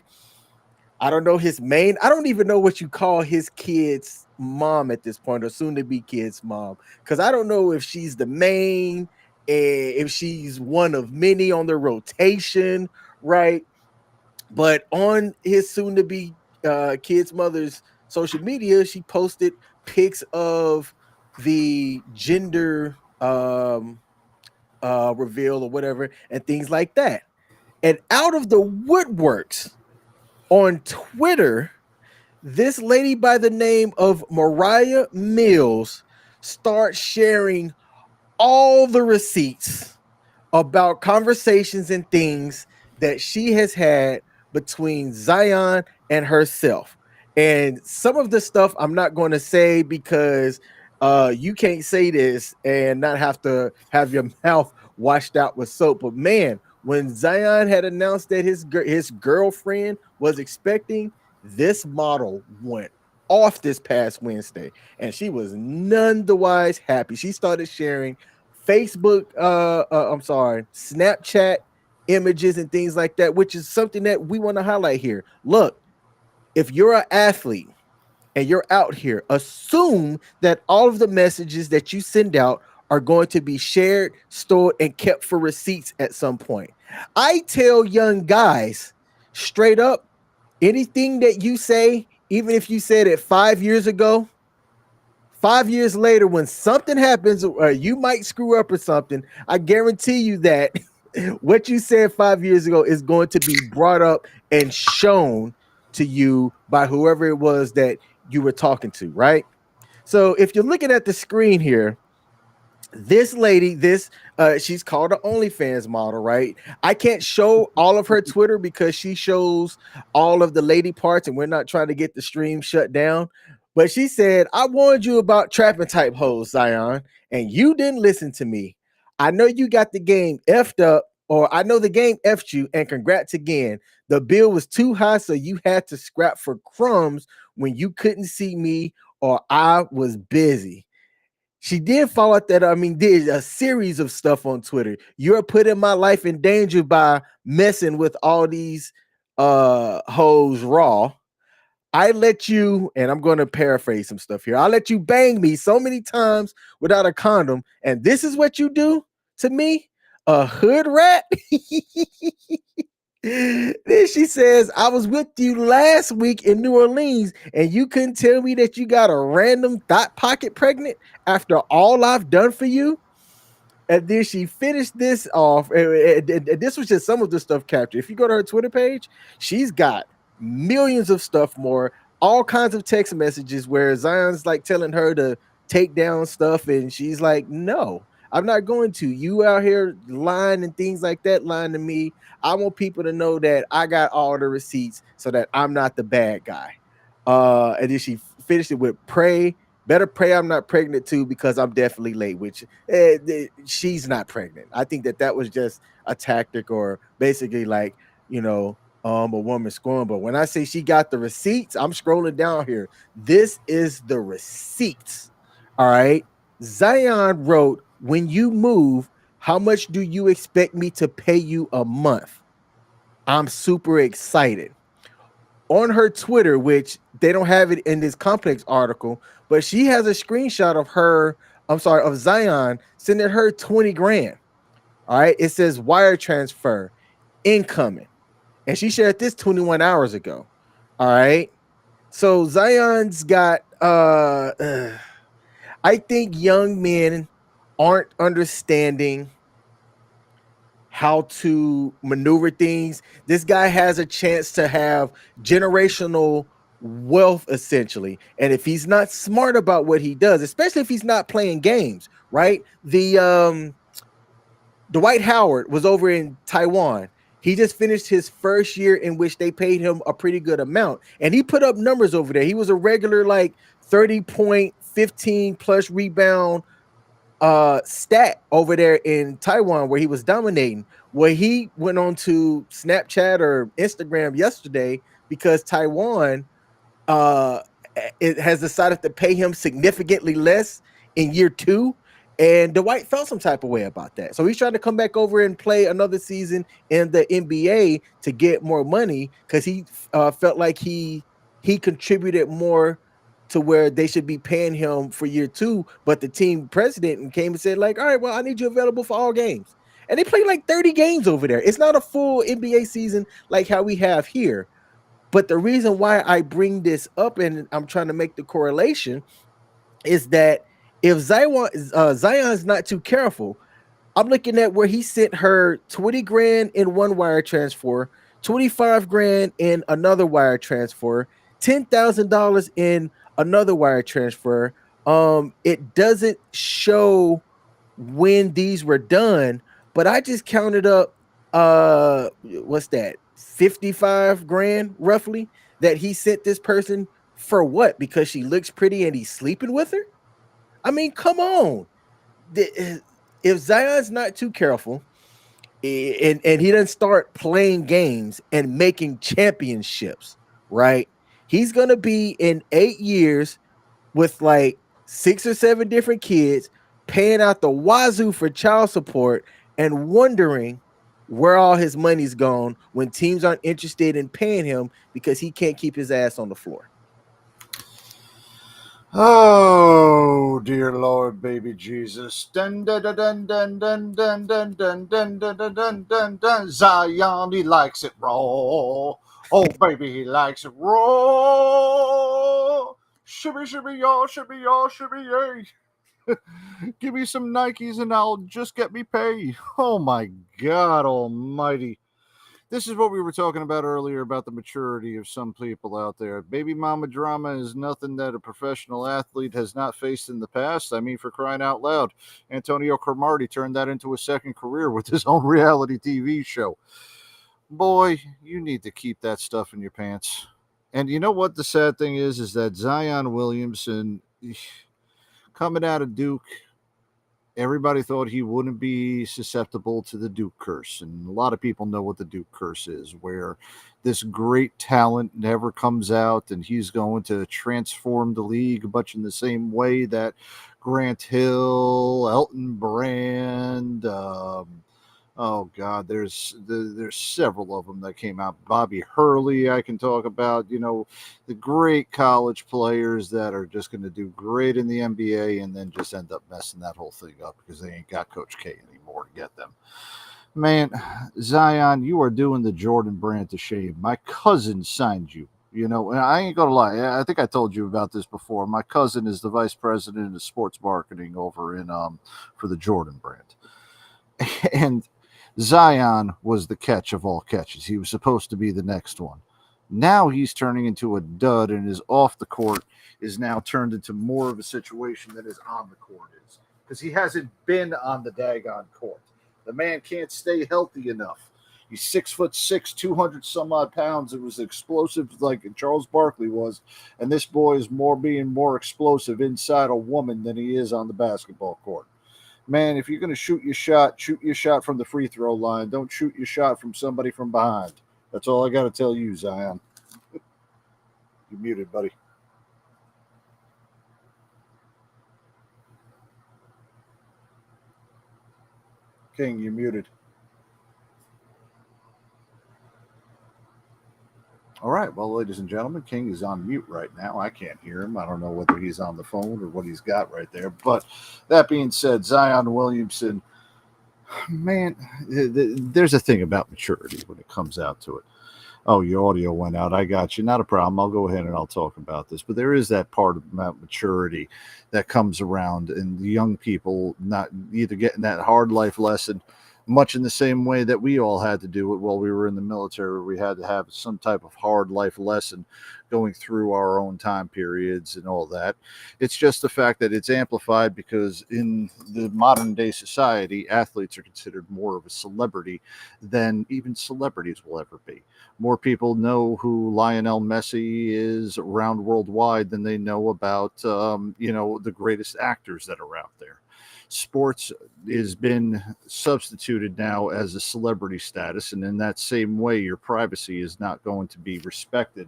I don't know, I don't even know what you call his kid's mom at this point, or soon to be kid's mom, because I don't know if she's the main, if she's one of many on the rotation, right? But on his soon to be kid's mother's social media, she posted pics of the gender reveal or whatever and things like that. And out of the woodworks on Twitter, this lady by the name of Mariah Mills starts sharing all the receipts about conversations and things that she has had between Zion and herself. And some of the stuff I'm not going to say because you can't say this and not have to have your mouth washed out with soap. But man, when Zion had announced that his girlfriend was expecting, this model went off this past Wednesday, and she was none the wise happy. She started sharing Facebook, I'm sorry, Snapchat images and things like that, which is something that we want to highlight here. Look, if you're an athlete and you're out here, assume that all of the messages that you send out are going to be shared, stored, and kept for receipts at some point. I tell young guys straight up, anything that you say, even if you said it 5 years ago, 5 years later, when something happens, or you might screw up or something, I guarantee you that what you said 5 years ago is going to be brought up and shown to you by whoever it was that you were talking to, right? So if you're looking at the screen here, this lady, she's called an OnlyFans model, right? I can't show all of her Twitter because she shows all of the lady parts, and we're not trying to get the stream shut down. But she said, I warned you about trapping type hoes, Zion, and you didn't listen to me. I know you got the game effed up, or I know the game effed you, and congrats again. The bill was too high, so you had to scrap for crumbs when you couldn't see me or I was busy. She did follow up that, I mean, did a series of stuff on Twitter. You're putting my life in danger by messing with all these hoes raw. I let you, and I'm going to paraphrase some stuff here. I let you bang me so many times without a condom, and this is what you do to me? A hood rat? Then she says, I was with you last week in New Orleans and you couldn't tell me that you got a random thought pocket pregnant after all I've done for you. And then she finished this off. And this was just some of the stuff captured. If you go to her Twitter page, she's got millions of stuff more, all kinds of text messages where Zion's like telling her to take down stuff. And she's like, no, I'm not going to. You out here lying and things like that, lying to me. I want people to know that I got all the receipts so that I'm not the bad guy. And then she finished it with pray. Better pray I'm not pregnant too because I'm definitely late, which she's not pregnant. I think that was just a tactic or basically like, you know, a woman scoring. But when I say she got the receipts, I'm scrolling down here. This is the receipts. All right. Zion wrote, when you move, how much do you expect me to pay you a month? I'm super excited. On her Twitter, which they don't have it in this complex article, but she has a screenshot of her, I'm sorry, of Zion sending her 20 grand. All right. It says wire transfer incoming. And she shared this 21 hours ago. All right. So Zion's got I think young men aren't understanding how to maneuver things. This guy has a chance to have generational wealth essentially. And if he's not smart about what he does, especially if he's not playing games, right? The Dwight Howard was over in Taiwan. He just finished his first year in which they paid him a pretty good amount. And he put up numbers over there. He was a regular like 30 point, 15 plus rebound stat over there in Taiwan where he was dominating. Where he went on to Snapchat or Instagram yesterday because Taiwan uh it has decided to pay him significantly less in year 2. And Dwight felt some type of way about that. So he's trying to come back over and play another season in the NBA to get more money because he felt like he contributed more to where they should be paying him for year 2. But the team president came and said, like, all right, well, I need you available for all games. And they played like 30 games over there. It's not a full NBA season like how we have here. But the reason why I bring this up and I'm trying to make the correlation is that if Zion's not too careful, I'm looking at where he sent her 20 grand in one wire transfer, 25 grand in another wire transfer, $10,000 in another wire transfer. It doesn't show when these were done, but I just counted up what's that? 55 grand roughly that he sent this person for what? Because she looks pretty and he's sleeping with her? I mean, come on. If Zion's not too careful and he doesn't start playing games and making championships, right? He's going to be in 8 years with like 6 or 7 different kids paying out the wazoo for child support and wondering where all his money's gone when teams aren't interested in paying him because he can't keep his ass on the floor. Oh, dear Lord, baby Jesus. Dun, dun, dun, dun, dun, dun, dun, dun, dun, dun, dun, dun, dun, dun, dun. Zion, he likes it raw. Oh, baby, he likes it raw. Shibby, shibby, y'all, shibby, y'all, shibby, yay. Give me some Nikes and I'll just get me pay. Oh, my God almighty. This is what we were talking about earlier about the maturity of some people out there. Baby mama drama is nothing that a professional athlete has not faced in the past. I mean, for crying out loud, Antonio Cromartie turned that into a second career with his own reality TV show. Boy, you need to keep that stuff in your pants. And you know what the sad thing is that Zion Williamson, coming out of Duke, everybody thought he wouldn't be susceptible to the Duke curse. And a lot of people know what the Duke curse is, where this great talent never comes out and he's going to transform the league much in the same way that Grant Hill, Elton Brand, oh God, there's several of them that came out. Bobby Hurley, I can talk about. The great college players that are just going to do great in the NBA and then just end up messing that whole thing up because they ain't got Coach K anymore to get them. Man, Zion, you are doing the Jordan Brand to shame. My cousin signed you. And I ain't gonna lie. I think I told you about this before. My cousin is the vice president of sports marketing over in for the Jordan Brand. And Zion was the catch of all catches. He was supposed to be the next one. Now he's turning into a dud, and his off the court is now turned into more of a situation than his on the court is, because he hasn't been on the daggone court. The man can't stay healthy enough. He's 6'6", 200 some odd pounds. It was explosive like Charles Barkley was, and this boy is being more explosive inside a woman than he is on the basketball court. Man, if you're going to shoot your shot from the free throw line. Don't shoot your shot from somebody from behind. That's all I got to tell you, Zion. You're muted, buddy. King, you're muted. All right, well, ladies and gentlemen, King is on mute right now. I can't hear him. I don't know whether he's on the phone or what he's got right there. But that being said, Zion Williamson, man, there's a thing about maturity when it comes out to it. Oh, your audio went out. I got you. Not a problem. I'll go ahead and I'll talk about this. But there is that part about maturity that comes around, and the young people not either getting that hard life lesson, much in the same way that we all had to do it while we were in the military. We had to have some type of hard life lesson going through our own time periods and all that. It's just the fact that it's amplified because in the modern day society, athletes are considered more of a celebrity than even celebrities will ever be. More people know who Lionel Messi is around worldwide than they know about, the greatest actors that are out there. Sports has been substituted now as a celebrity status, and in that same way, your privacy is not going to be respected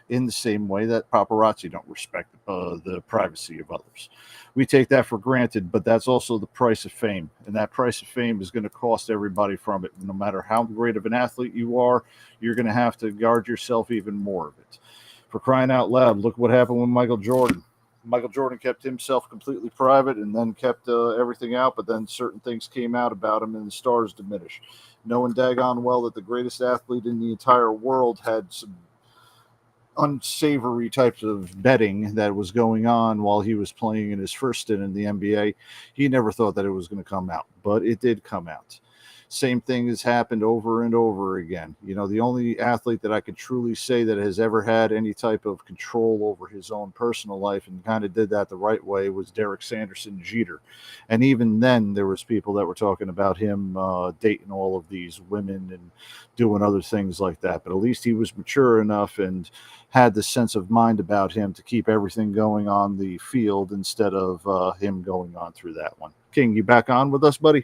in the same way that paparazzi don't respect the privacy of others. We take that for granted, but that's also the price of fame, and that price of fame is going to cost everybody from it. No matter how great of an athlete you are, you're going to have to guard yourself even more of it. For crying out loud, look what happened with Michael Jordan. Michael Jordan kept himself completely private and then kept everything out, but then certain things came out about him and the stars diminished. Knowing daggone well that the greatest athlete in the entire world had some unsavory types of betting that was going on while he was playing in his first stint in the NBA, he never thought that it was going to come out, but it did come out. Same thing has happened over and over again. The only athlete that I could truly say that has ever had any type of control over his own personal life and kind of did that the right way was Derek Sanderson Jeter. And even then, there was people that were talking about him dating all of these women and doing other things like that. But at least he was mature enough and had the sense of mind about him to keep everything going on the field instead of him going on through that one. King, you back on with us, buddy?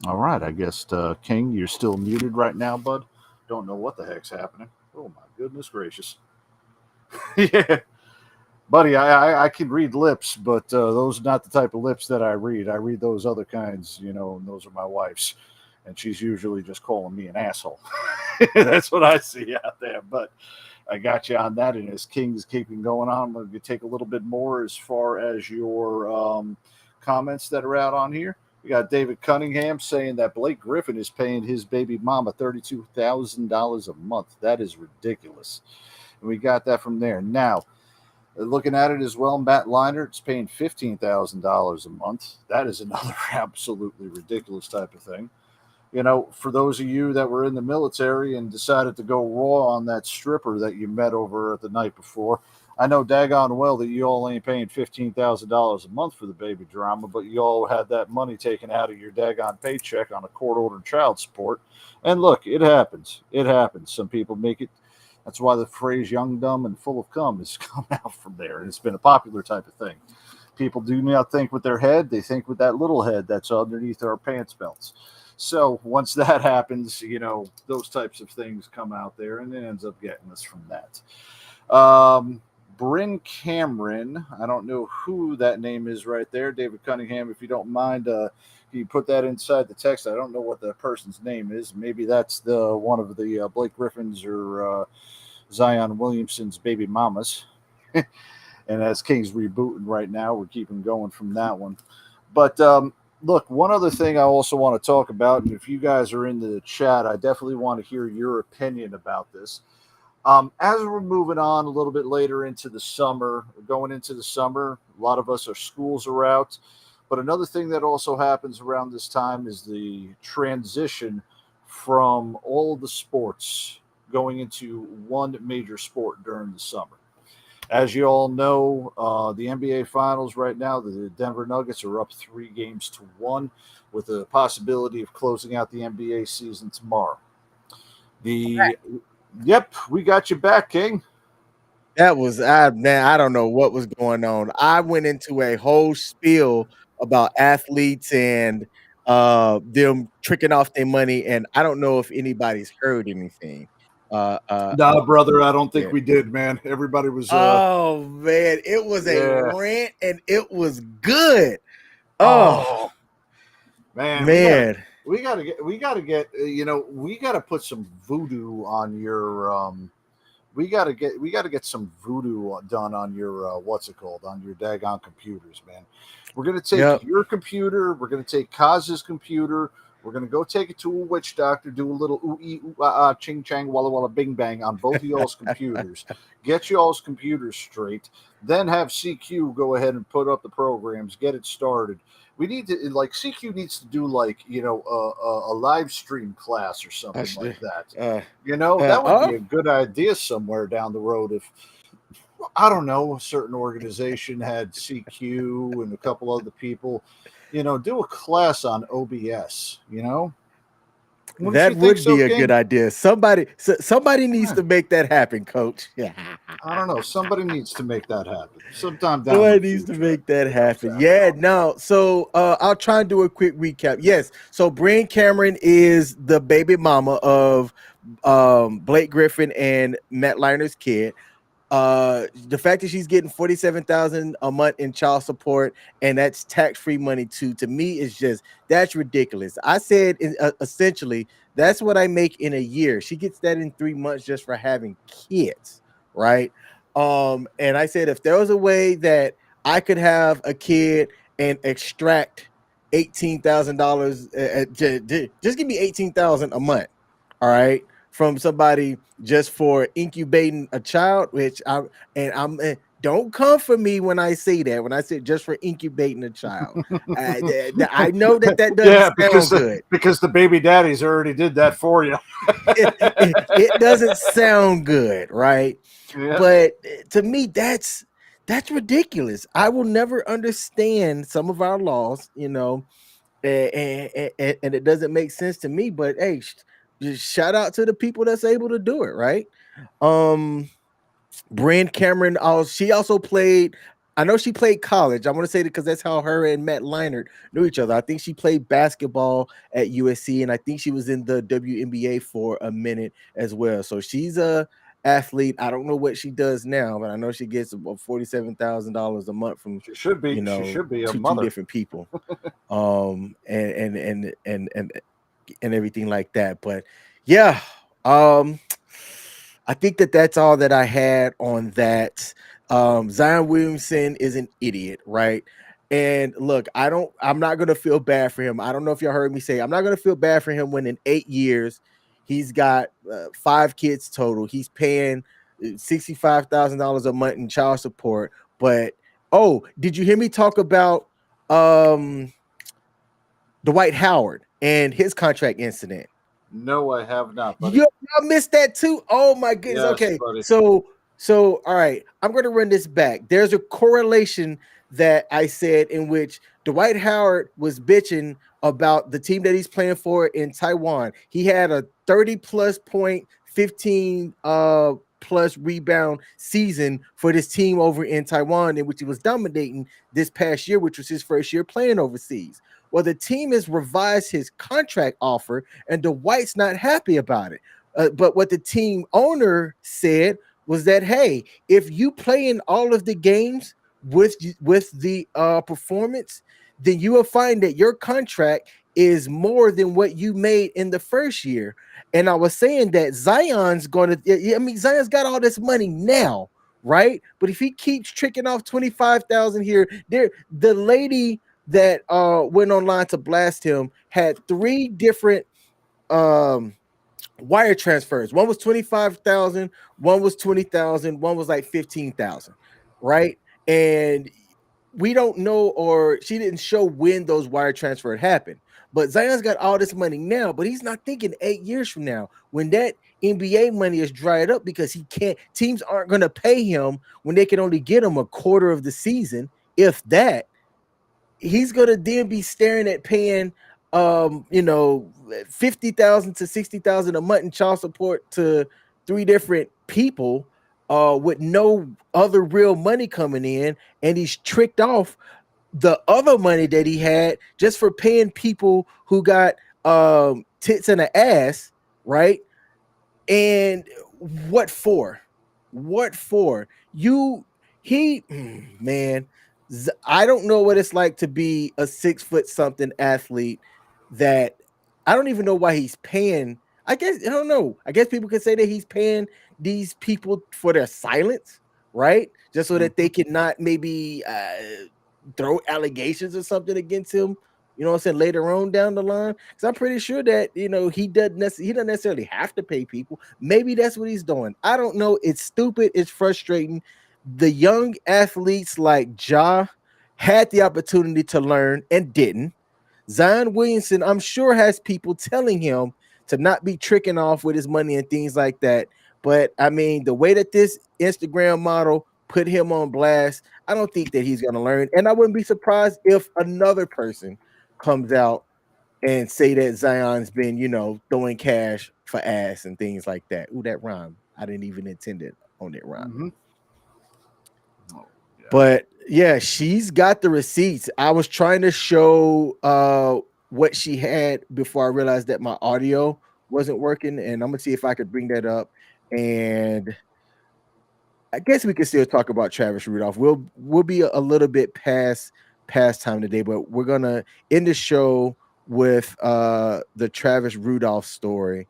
All right, I guess, King, you're still muted right now, bud. Don't know what the heck's happening. Oh, my goodness gracious. Yeah, buddy, I can read lips, but those are not the type of lips that I read. I read those other kinds, and those are my wife's. And she's usually just calling me an asshole. That's what I see out there. But I got you on that. And as King's keeping going on, I'm going to take a little bit more as far as your comments that are out on here. We got David Cunningham saying that Blake Griffin is paying his baby mama $32,000 a month. That is ridiculous. And we got that from there. Now, looking at it as well, Matt Leinart's paying $15,000 a month. That is another absolutely ridiculous type of thing. For those of you that were in the military and decided to go raw on that stripper that you met over at the night before, I know daggone well that you all ain't paying $15,000 a month for the baby drama, but you all had that money taken out of your daggone paycheck on a court-ordered child support. And look, it happens. It happens. Some people make it. That's why the phrase young, dumb, and full of cum has come out from there. And it's been a popular type of thing. People do not think with their head. They think with that little head that's underneath our pants belts. So once that happens, those types of things come out there, and it ends up getting us from that. Bryn Cameron, I don't know who that name is right there. David Cunningham, if you don't mind, you put that inside the text. I don't know what the person's name is. Maybe that's the one of the Blake Griffin's or Zion Williamson's baby mamas. And as King's rebooting right now, we're keeping going from that one. But look, one other thing I also want to talk about, and if you guys are in the chat, I definitely want to hear your opinion about this. As we're moving on a little bit later into the summer, going into the summer, a lot of us, our schools are out. But another thing that also happens around this time is the transition from all of the sports going into one major sport during the summer. As you all know, the NBA Finals right now, the Denver Nuggets are up 3 games to 1, with the possibility of closing out the NBA season tomorrow. The Yep, we got you back, King. That was man, I don't know what was going on. I went into a whole spiel about athletes and them tricking off their money, and I don't know if anybody's heard anything. Uh uh uh Nah, brother, I don't think yeah. we did, man. Everybody was, Oh man, it was a yeah. rant and it was good. Oh Oh man, man. we gotta put some voodoo on your we got to get some voodoo done on your what's it called, on your daggone computers, man. We're gonna take Yep. your computer. We're gonna take Kaz's computer. We're gonna go take it to a witch doctor. Do a little ooh ee ooh ah ah ching chang walla walla bing bang on both of y'all's computers. Get y'all's computers straight. Then have CQ go ahead and put up the programs. Get it started. We need to, like, CQ needs to do, like, a live stream class or something Actually, like that. uh That would be oh a good idea somewhere down the road. If, I don't know, a certain organization had CQ and a couple other people, do a class on OBS. Wouldn't that you think would so, be a good King? idea. Somebody needs Yeah, to make that happen, coach. Yeah. I don't know. Somebody needs to make that happen sometime down in Somebody the needs to future. make that You know what I'm happen. saying? Yeah, no. So I'll try and do a quick recap. Yes. So Brian Cameron is the baby mama of Blake Griffin and Matt Leiner's kid. The fact that she's getting 47,000 a month in child support, and that's tax-free money too, to me is just, that's ridiculous. I said essentially that's what I make in a year. She gets that in 3 months just for having kids, right? And I said if there was a way that I could have a kid and extract $18,000, just give me 18,000 a month, all right, from somebody just for incubating a child, which I'm don't come for me when I say that. When I say just for incubating a child, I know that that doesn't Yeah, sound good. because the baby daddies already did that for you. It doesn't sound good, right? Yeah. But to me, that's ridiculous. I will never understand some of our laws, and it doesn't make sense to me. But hey, just shout out to the people that's able to do it, right? Um, Brand Cameron, she also played. I know she played college. I want to say that because that's how her and Matt Leinart knew each other. I think she played basketball at USC, and I think she was in the WNBA for a minute as well. So she's a athlete. I don't know what she does now, but I know she gets about $47,000 a month from She should be. you She know should be a two mother. different people, and everything like that. But yeah, um, I think that that's all that I had on that. Zion Williamson is an idiot, right? And look, I'm not gonna feel bad for him. I don't know if y'all heard me say I'm not gonna feel bad for him when in 8 years he's got 5 kids total. He's paying $65,000 a month in child support. But oh, did you hear me talk about um Dwight Howard and his contract incident? No, I have not, buddy. Y'all missed that too. Oh my goodness. Yes, Okay, buddy. so all right. I'm going to run this back. There's a correlation that I said in which Dwight Howard was bitching about the team that he's playing for in Taiwan. He had a 30 plus point, 15 plus rebound season for this team over in Taiwan, in which he was dominating this past year, which was his first year playing overseas. Well, the team has revised his contract offer, and Dwight's not happy about it. But what the team owner said was that, hey, if you play in all of the games with the performance, then you will find that your contract is more than what you made in the first year. And I was saying that Zion's going to, I mean, Zion's got all this money now, right? But if he keeps tricking off 25,000 here, the lady that went online to blast him had 3 different um wire transfers. One was 25,000, one was 20,000, one was like 15,000, right? And we don't know, or she didn't show when those wire transfers happened. But Zion's got all this money now, but he's not thinking 8 years from now when that NBA money is dried up because he can't. Teams aren't going to pay him when they can only get him a quarter of the season, if that. He's going to then be staring at paying, 50,000 to 60,000 a month in child support to three different people, with no other real money coming in, and he's tricked off the other money that he had just for paying people who got tits and an ass, right? And what for? What for? You he man, I don't know what it's like to be a 6 foot something athlete that I don't even know why he's paying. I guess I don't know. I guess people could say that he's paying these people for their silence, right? Just so that they can not maybe throw allegations or something against him. You know what I'm saying? Later on down the line, because I'm pretty sure that he doesn't necessarily have to pay people. Maybe that's what he's doing. I don't know. It's stupid. It's frustrating. The young athletes like Ja had the opportunity to learn and didn't. Zion Williamson, I'm sure, has people telling him to not be tricking off with his money and things like that. But I mean, the way that this Instagram model put him on blast, I don't think that he's going to learn. And I wouldn't be surprised if another person comes out and say that Zion's been, throwing cash for ass and things like that. Ooh, that rhyme. I didn't even intend it on that rhyme. Mm-hmm. Yeah. But yeah, she's got the receipts. I was trying to show what she had before I realized that my audio wasn't working, and I'm gonna see if I could bring that up. And I guess we can still talk about Travis Rudolph. We'll be a little bit past time today, but we're gonna end the show with the Travis Rudolph story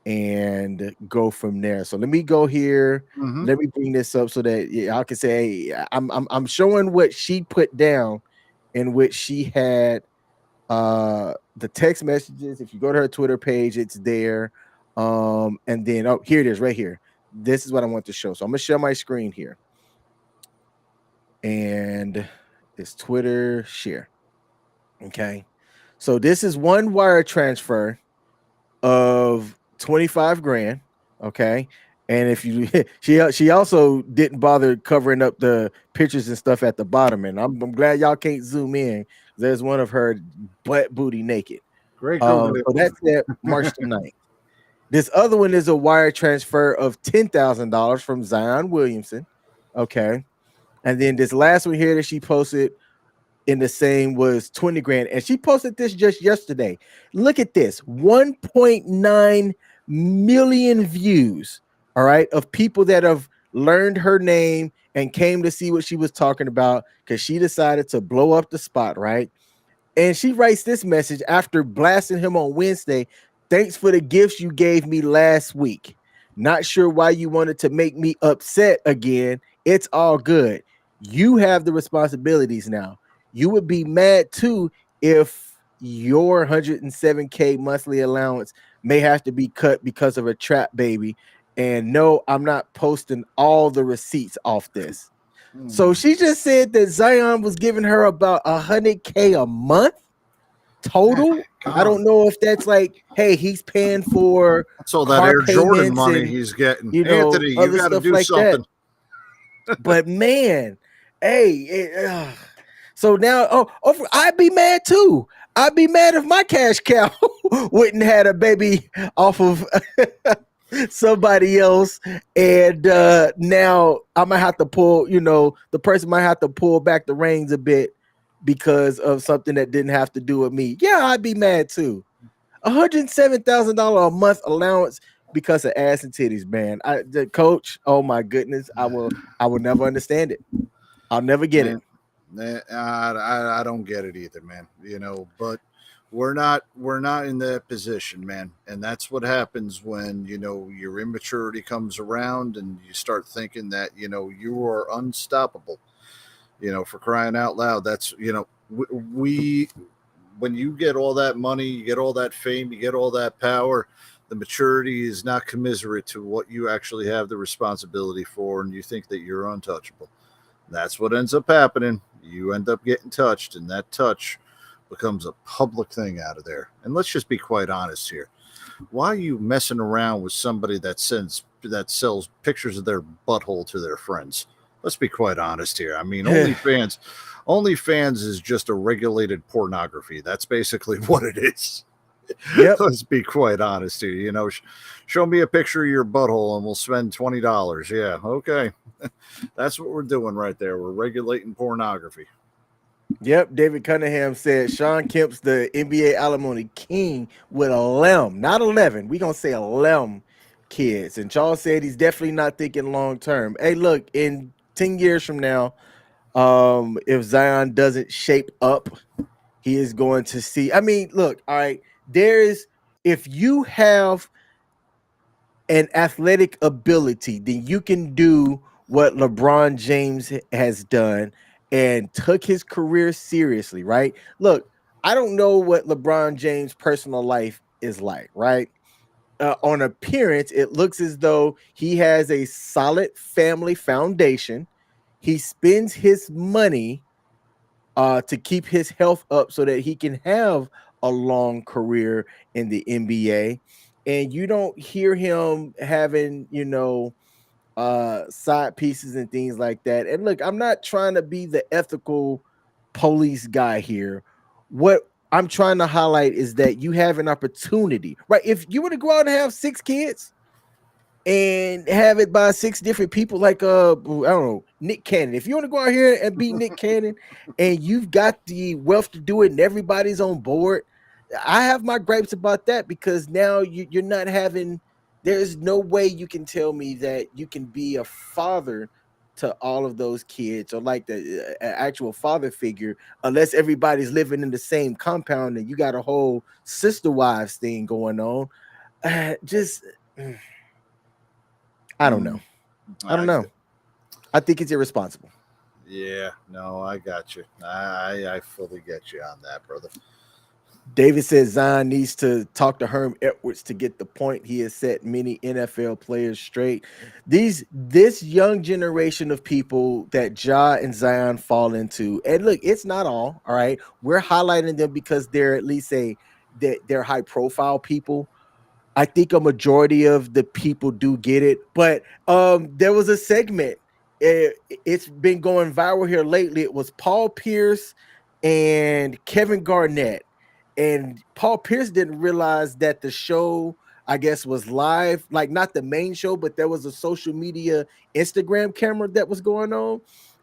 and go from there. So let me go here. Mm-hmm. Let me bring this up so that I can say, hey, I'm showing what she put down, in which she had the text messages. If you go to her Twitter page, it's there. And then here it is right here. This is what I want to show. So I'm gonna share my screen here. And it's Twitter share. Okay. So this is one wire transfer of 25 grand. Okay. And if you she also didn't bother covering up the pictures and stuff at the bottom. And I'm glad y'all can't zoom in. There's one of her butt booty naked. Great. So that's at March the 9th. This other one is a wire transfer of $10,000 from Zion Williamson. Okay. And then this last one here that she posted in the same was 20 grand. And she posted this just yesterday. Look at this, 1.9 million views. All right. Of people that have learned her name and came to see what she was talking about because she decided to blow up the spot. Right. And she writes this message after blasting him on Wednesday. Thanks for the gifts you gave me last week. Not sure why you wanted to make me upset again. It's all good. You have the responsibilities now. You would be mad too if your 107K monthly allowance may have to be cut because of a trap baby. And no, I'm not posting all the receipts off this. So she just said that Zion was giving her about 100K a month total. I don't know if that's like, hey, he's paying for so that Air Jordan money he's getting. Anthony, you got to do like something. But man, hey, so now, I'd be mad too. I'd be mad if my cash cow wouldn't had a baby off of somebody else, and now I might have to pull. The person might have to pull back the reins a bit because of something that didn't have to do with me. Yeah, I'd be mad too. $107,000 a month allowance because of ass and titties, man. The coach, oh my goodness, I will never understand it. I'll never get it. I don't get it either, man. But we're not in that position, man. And that's what happens when your immaturity comes around and you start thinking that you are unstoppable. For crying out loud, that's we when you get all that money, you get all that fame, you get all that power, the maturity is not commiserate to what you actually have the responsibility for, and you think that you're untouchable. That's what ends up happening. you end up getting touched, and that touch becomes a public thing out of there. And let's just be quite honest here. Why are you messing around with somebody that sells pictures of their butthole to their friends? Let's be quite honest here. I mean, OnlyFans is just a regulated pornography. That's basically what it is. Yep. Let's be quite honest here. Show me a picture of your butthole and we'll spend $20. Yeah, okay. That's what we're doing right there. We're regulating pornography. Yep, David Cunningham said Sean Kemp's the NBA alimony king with 11, not 11. We're going to say 11 kids. And Charles said he's definitely not thinking long term. Hey, look, in 10 years from now, if Zion doesn't shape up, he is going to see. I mean, look, all right, if you have an athletic ability, then you can do what LeBron James has done and took his career seriously, right? Look, I don't know what LeBron James' personal life is like, right? On appearance, it looks as though he has a solid family foundation. He spends his money to keep his health up so that he can have a long career in the NBA. And you don't hear him having, side pieces and things like that. And look, I'm not trying to be the ethical police guy here. What I'm trying to highlight is that you have an opportunity, right? If you were to go out and have 6 kids and have it by 6 different people, like I don't know, Nick Cannon. If you want to go out here and be Nick Cannon and you've got the wealth to do it and everybody's on board, I have my gripes about that because now you're not having. There's no way you can tell me that you can be a father to all of those kids or like the actual father figure unless everybody's living in the same compound and you got a whole sister wives thing going on. Just I don't know. I don't know. I think it's irresponsible. Yeah, no, I got you. I fully get you on that, brother. David says Zion needs to talk to Herm Edwards to get the point. He has set many NFL players straight. This young generation of people that Ja and Zion fall into, and look, it's not all right. We're highlighting them because they're at least they're high profile people. I think a majority of the people do get it, but there was a segment. It's been going viral here lately. It was Paul Pierce and Kevin Garnett, and Paul Pierce didn't realize that the show, I guess, was live, like not the main show, but there was a social media Instagram camera that was going on.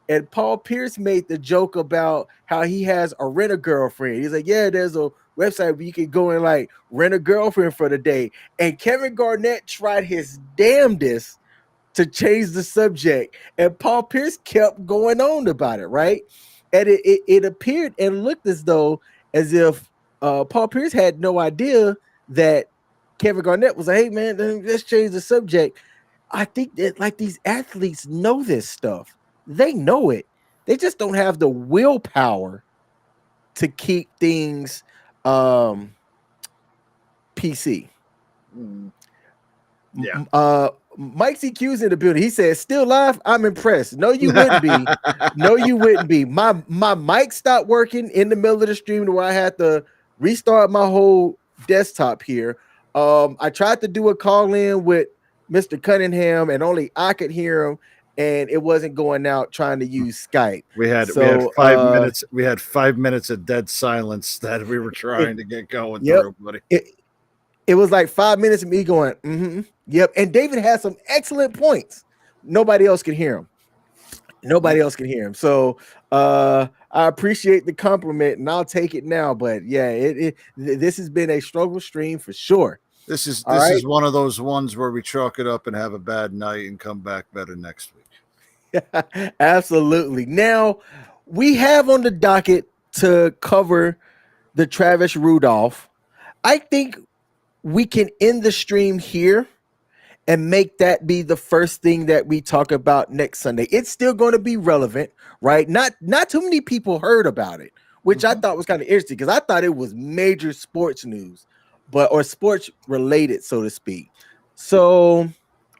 And Paul Pierce made the joke about how he has a rent a girlfriend. He's like, yeah, there's a website where you can go and like rent a girlfriend for the day. And Kevin Garnett tried his damnedest to change the subject, and Paul Pierce kept going on about it, right? And it appeared and looked as if Paul Pierce had no idea that Kevin Garnett was like, hey man, let's change the subject. I think that like these athletes know this stuff. They know it. They just don't have the willpower to keep things PC. Yeah. Mike CQ's in the building. He says, still live. I'm impressed. No, you wouldn't be. No, you wouldn't be. My mic stopped working in the middle of the stream where I had to restart my whole desktop here. I tried to do a call in with Mr. Cunningham and only I could hear him, and it wasn't going out trying to use Skype. We had 5 minutes. We had 5 minutes of dead silence that we were trying to get going through, buddy. It was like 5 minutes of me going, yep. And David had some excellent points. Nobody else can hear him. Nobody else can hear him. So I appreciate the compliment, and I'll take it now. But yeah, this has been a struggle stream for sure. This is one of those ones where we chalk it up and have a bad night and come back better next week. Absolutely. Now we have on the docket to cover the Travis Rudolph. I think we can end the stream here and make that be the first thing that we talk about next Sunday. It's still going to be relevant, right? Not too many people heard about it, which I thought was kind of interesting because I thought it was major sports news, or sports related, so to speak. So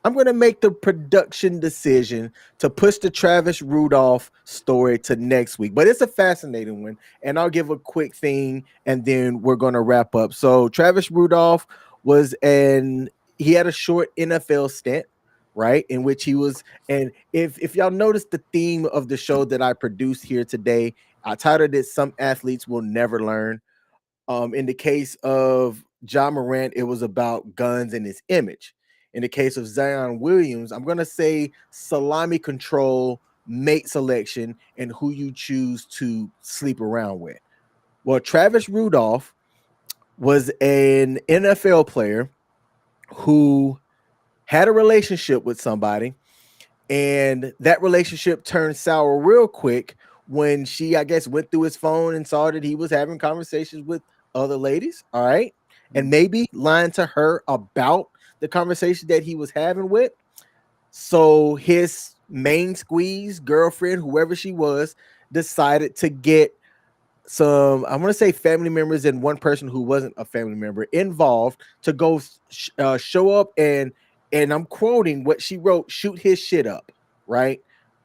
I'm going to make the production decision to push the Travis Rudolph story to next week. But it's a fascinating one. And I'll give a quick thing and then we're going to wrap up. So, Travis Rudolph he had a short NFL stint, right? In which he was, and if y'all notice the theme of the show that I produced here today, I titled it Some Athletes Will Never Learn. In the case of John Morant, it was about guns and his image. In the case of Zion Williams, I'm going to say salami control, mate selection, and who you choose to sleep around with. Well, Travis Rudolph was an NFL player who had a relationship with somebody, and that relationship turned sour real quick when she, I guess, went through his phone and saw that he was having conversations with other ladies. All right. And maybe lying to her about the conversation that he was having with. So his main squeeze girlfriend, whoever she was, decided to get some, I'm going to say family members and one person who wasn't a family member involved to go show up and I'm quoting what she wrote, shoot his shit up, right?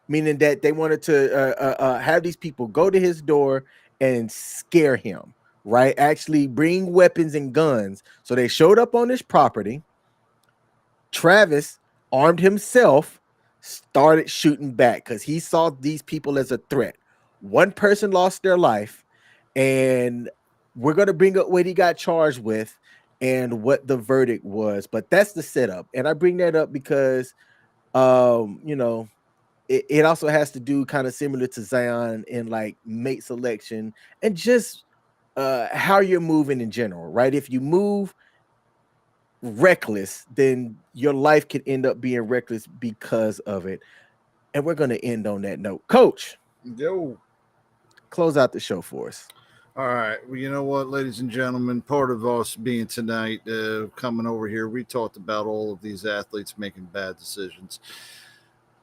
Meaning that they wanted to have these people go to his door and scare him, right? Actually bring weapons and guns. So they showed up on his property. Travis armed himself, started shooting back because he saw these people as a threat. One person lost their life, and we're going to bring up what he got charged with and what the verdict was. But that's the setup. And I bring that up because, it also has to do kind of similar to Zion in like mate selection and just how you're moving in general, right? If you move reckless, then your life could end up being reckless because of it. And we're going to end on that note. Coach, Yo. close out the show for us. All right. Well, you know what, ladies and gentlemen, part of us being tonight, coming over here, we talked about all of these athletes making bad decisions.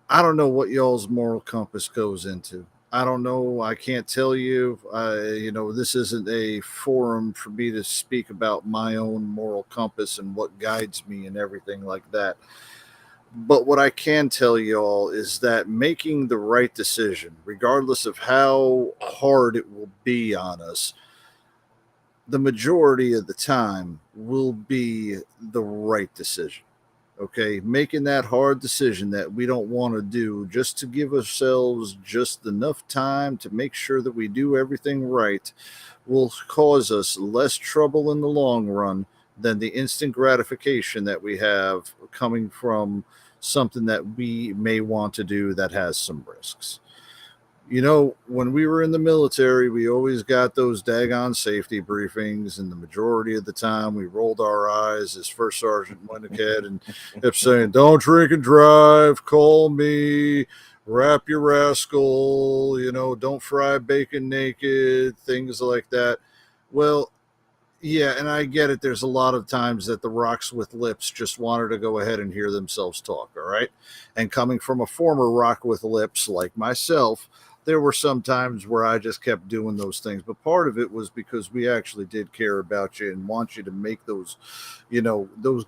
I don't know what y'all's moral compass goes into. I don't know. I can't tell you. This isn't a forum for me to speak about my own moral compass and what guides me and everything like that. But what I can tell y'all is that making the right decision, regardless of how hard it will be on us, the majority of the time will be the right decision. Okay, making that hard decision that we don't want to do just to give ourselves just enough time to make sure that we do everything right will cause us less trouble in the long run than the instant gratification that we have coming from something that we may want to do that has some risks. When we were in the military, we always got those daggone safety briefings, and the majority of the time we rolled our eyes as First Sergeant went ahead and kept saying, "Don't drink and drive, call me, wrap your rascal, don't fry bacon naked," things like that. Well, yeah, and I get it. There's a lot of times that the rocks with lips just wanted to go ahead and hear themselves talk, all right? And coming from a former rock with lips like myself, there were some times where I just kept doing those things. But part of it was because we actually did care about you and want you to make those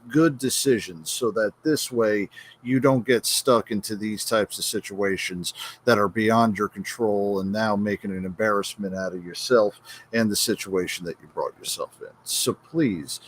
good decisions so that this way you don't get stuck into these types of situations that are beyond your control and now making an embarrassment out of yourself and the situation that you brought yourself in. So please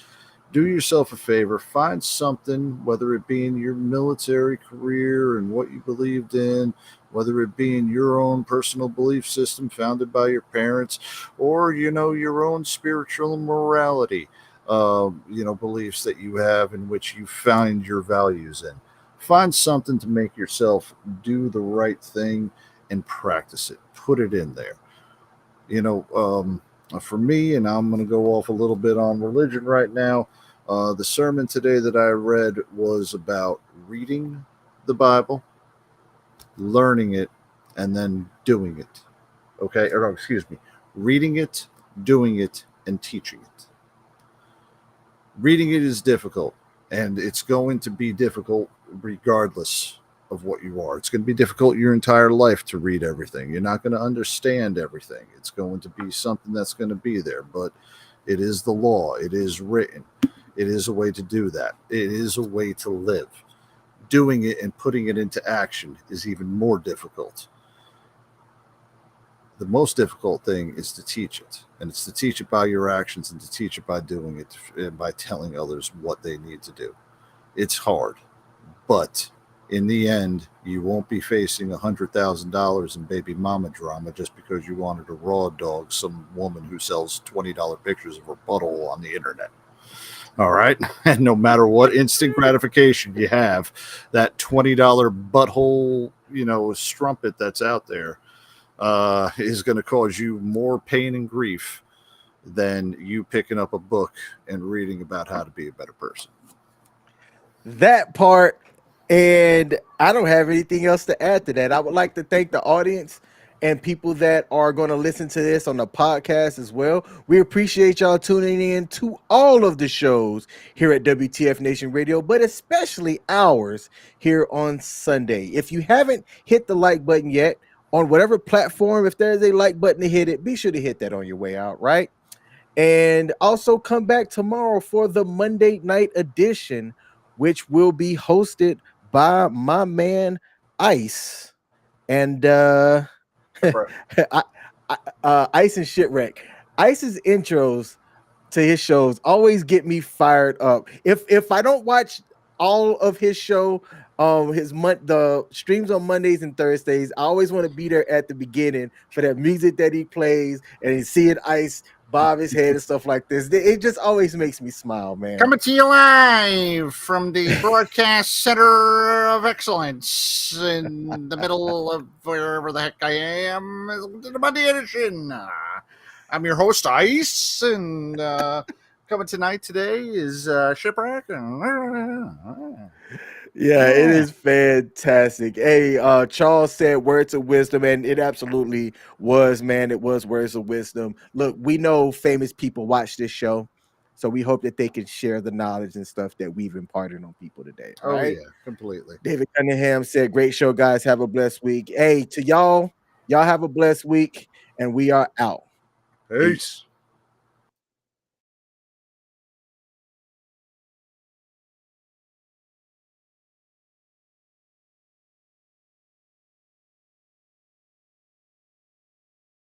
do yourself a favor, find something, whether it be in your military career and what you believed in, whether it be in your own personal belief system founded by your parents, or your own spiritual morality, beliefs that you have in which you find your values in. Find something to make yourself do the right thing and practice it. Put it in there. For me, and I'm going to go off a little bit on religion right now. The sermon today that I read was about reading the Bible, learning it, and then doing it. Okay, or no, excuse me, reading it, doing it, and teaching it. Reading it is difficult, and it's going to be difficult regardless of what you are. It's going to be difficult your entire life to read everything. You're not going to understand everything. It's going to be something that's going to be there, but it is the law. It is written. It is a way to do that. It is a way to live. Doing it and putting it into action is even more difficult. The most difficult thing is to teach it, and it's to teach it by your actions and to teach it by doing it and by telling others what they need to do. It's hard, but in the end, you won't be facing $100,000 in baby mama drama just because you wanted to raw dog some woman who sells $20 pictures of her butthole on the internet. All right. And no matter what instant gratification you have, that $20 butthole, strumpet that's out there is going to cause you more pain and grief than you picking up a book and reading about how to be a better person. That part, and I don't have anything else to add to that. I would like to thank the audience and people that are going to listen to this on the podcast as well. We appreciate y'all tuning in to all of the shows here at WTF Nation Radio, but especially ours here on Sunday. If you haven't hit the like button yet on whatever platform, if there's a like button to hit it, be sure to hit that on your way out, right? And also come back tomorrow for the Monday night edition, which will be hosted by my man Ice and I, Ice and Shipwreck. Ice's intros to his shows always get me fired up. If I don't watch all of his show, the streams on Mondays and Thursdays, I always want to be there at the beginning for that music that he plays and see it Ice bob his head and stuff like this. It just always makes me smile, man. Coming to you live from the broadcast center of excellence in the middle of wherever the heck I am, the Monday edition. I'm your host, Ice, and coming today is Shipwreck. Yeah, it is fantastic. Hey, Charles said words of wisdom, and it absolutely was, man. It was words of wisdom. Look, we know famous people watch this show, so we hope that they can share the knowledge and stuff that we've imparted on people today. Oh, right? Yeah, completely. David Cunningham said, great show, guys. Have a blessed week. Hey, to y'all have a blessed week, and we are out. Peace.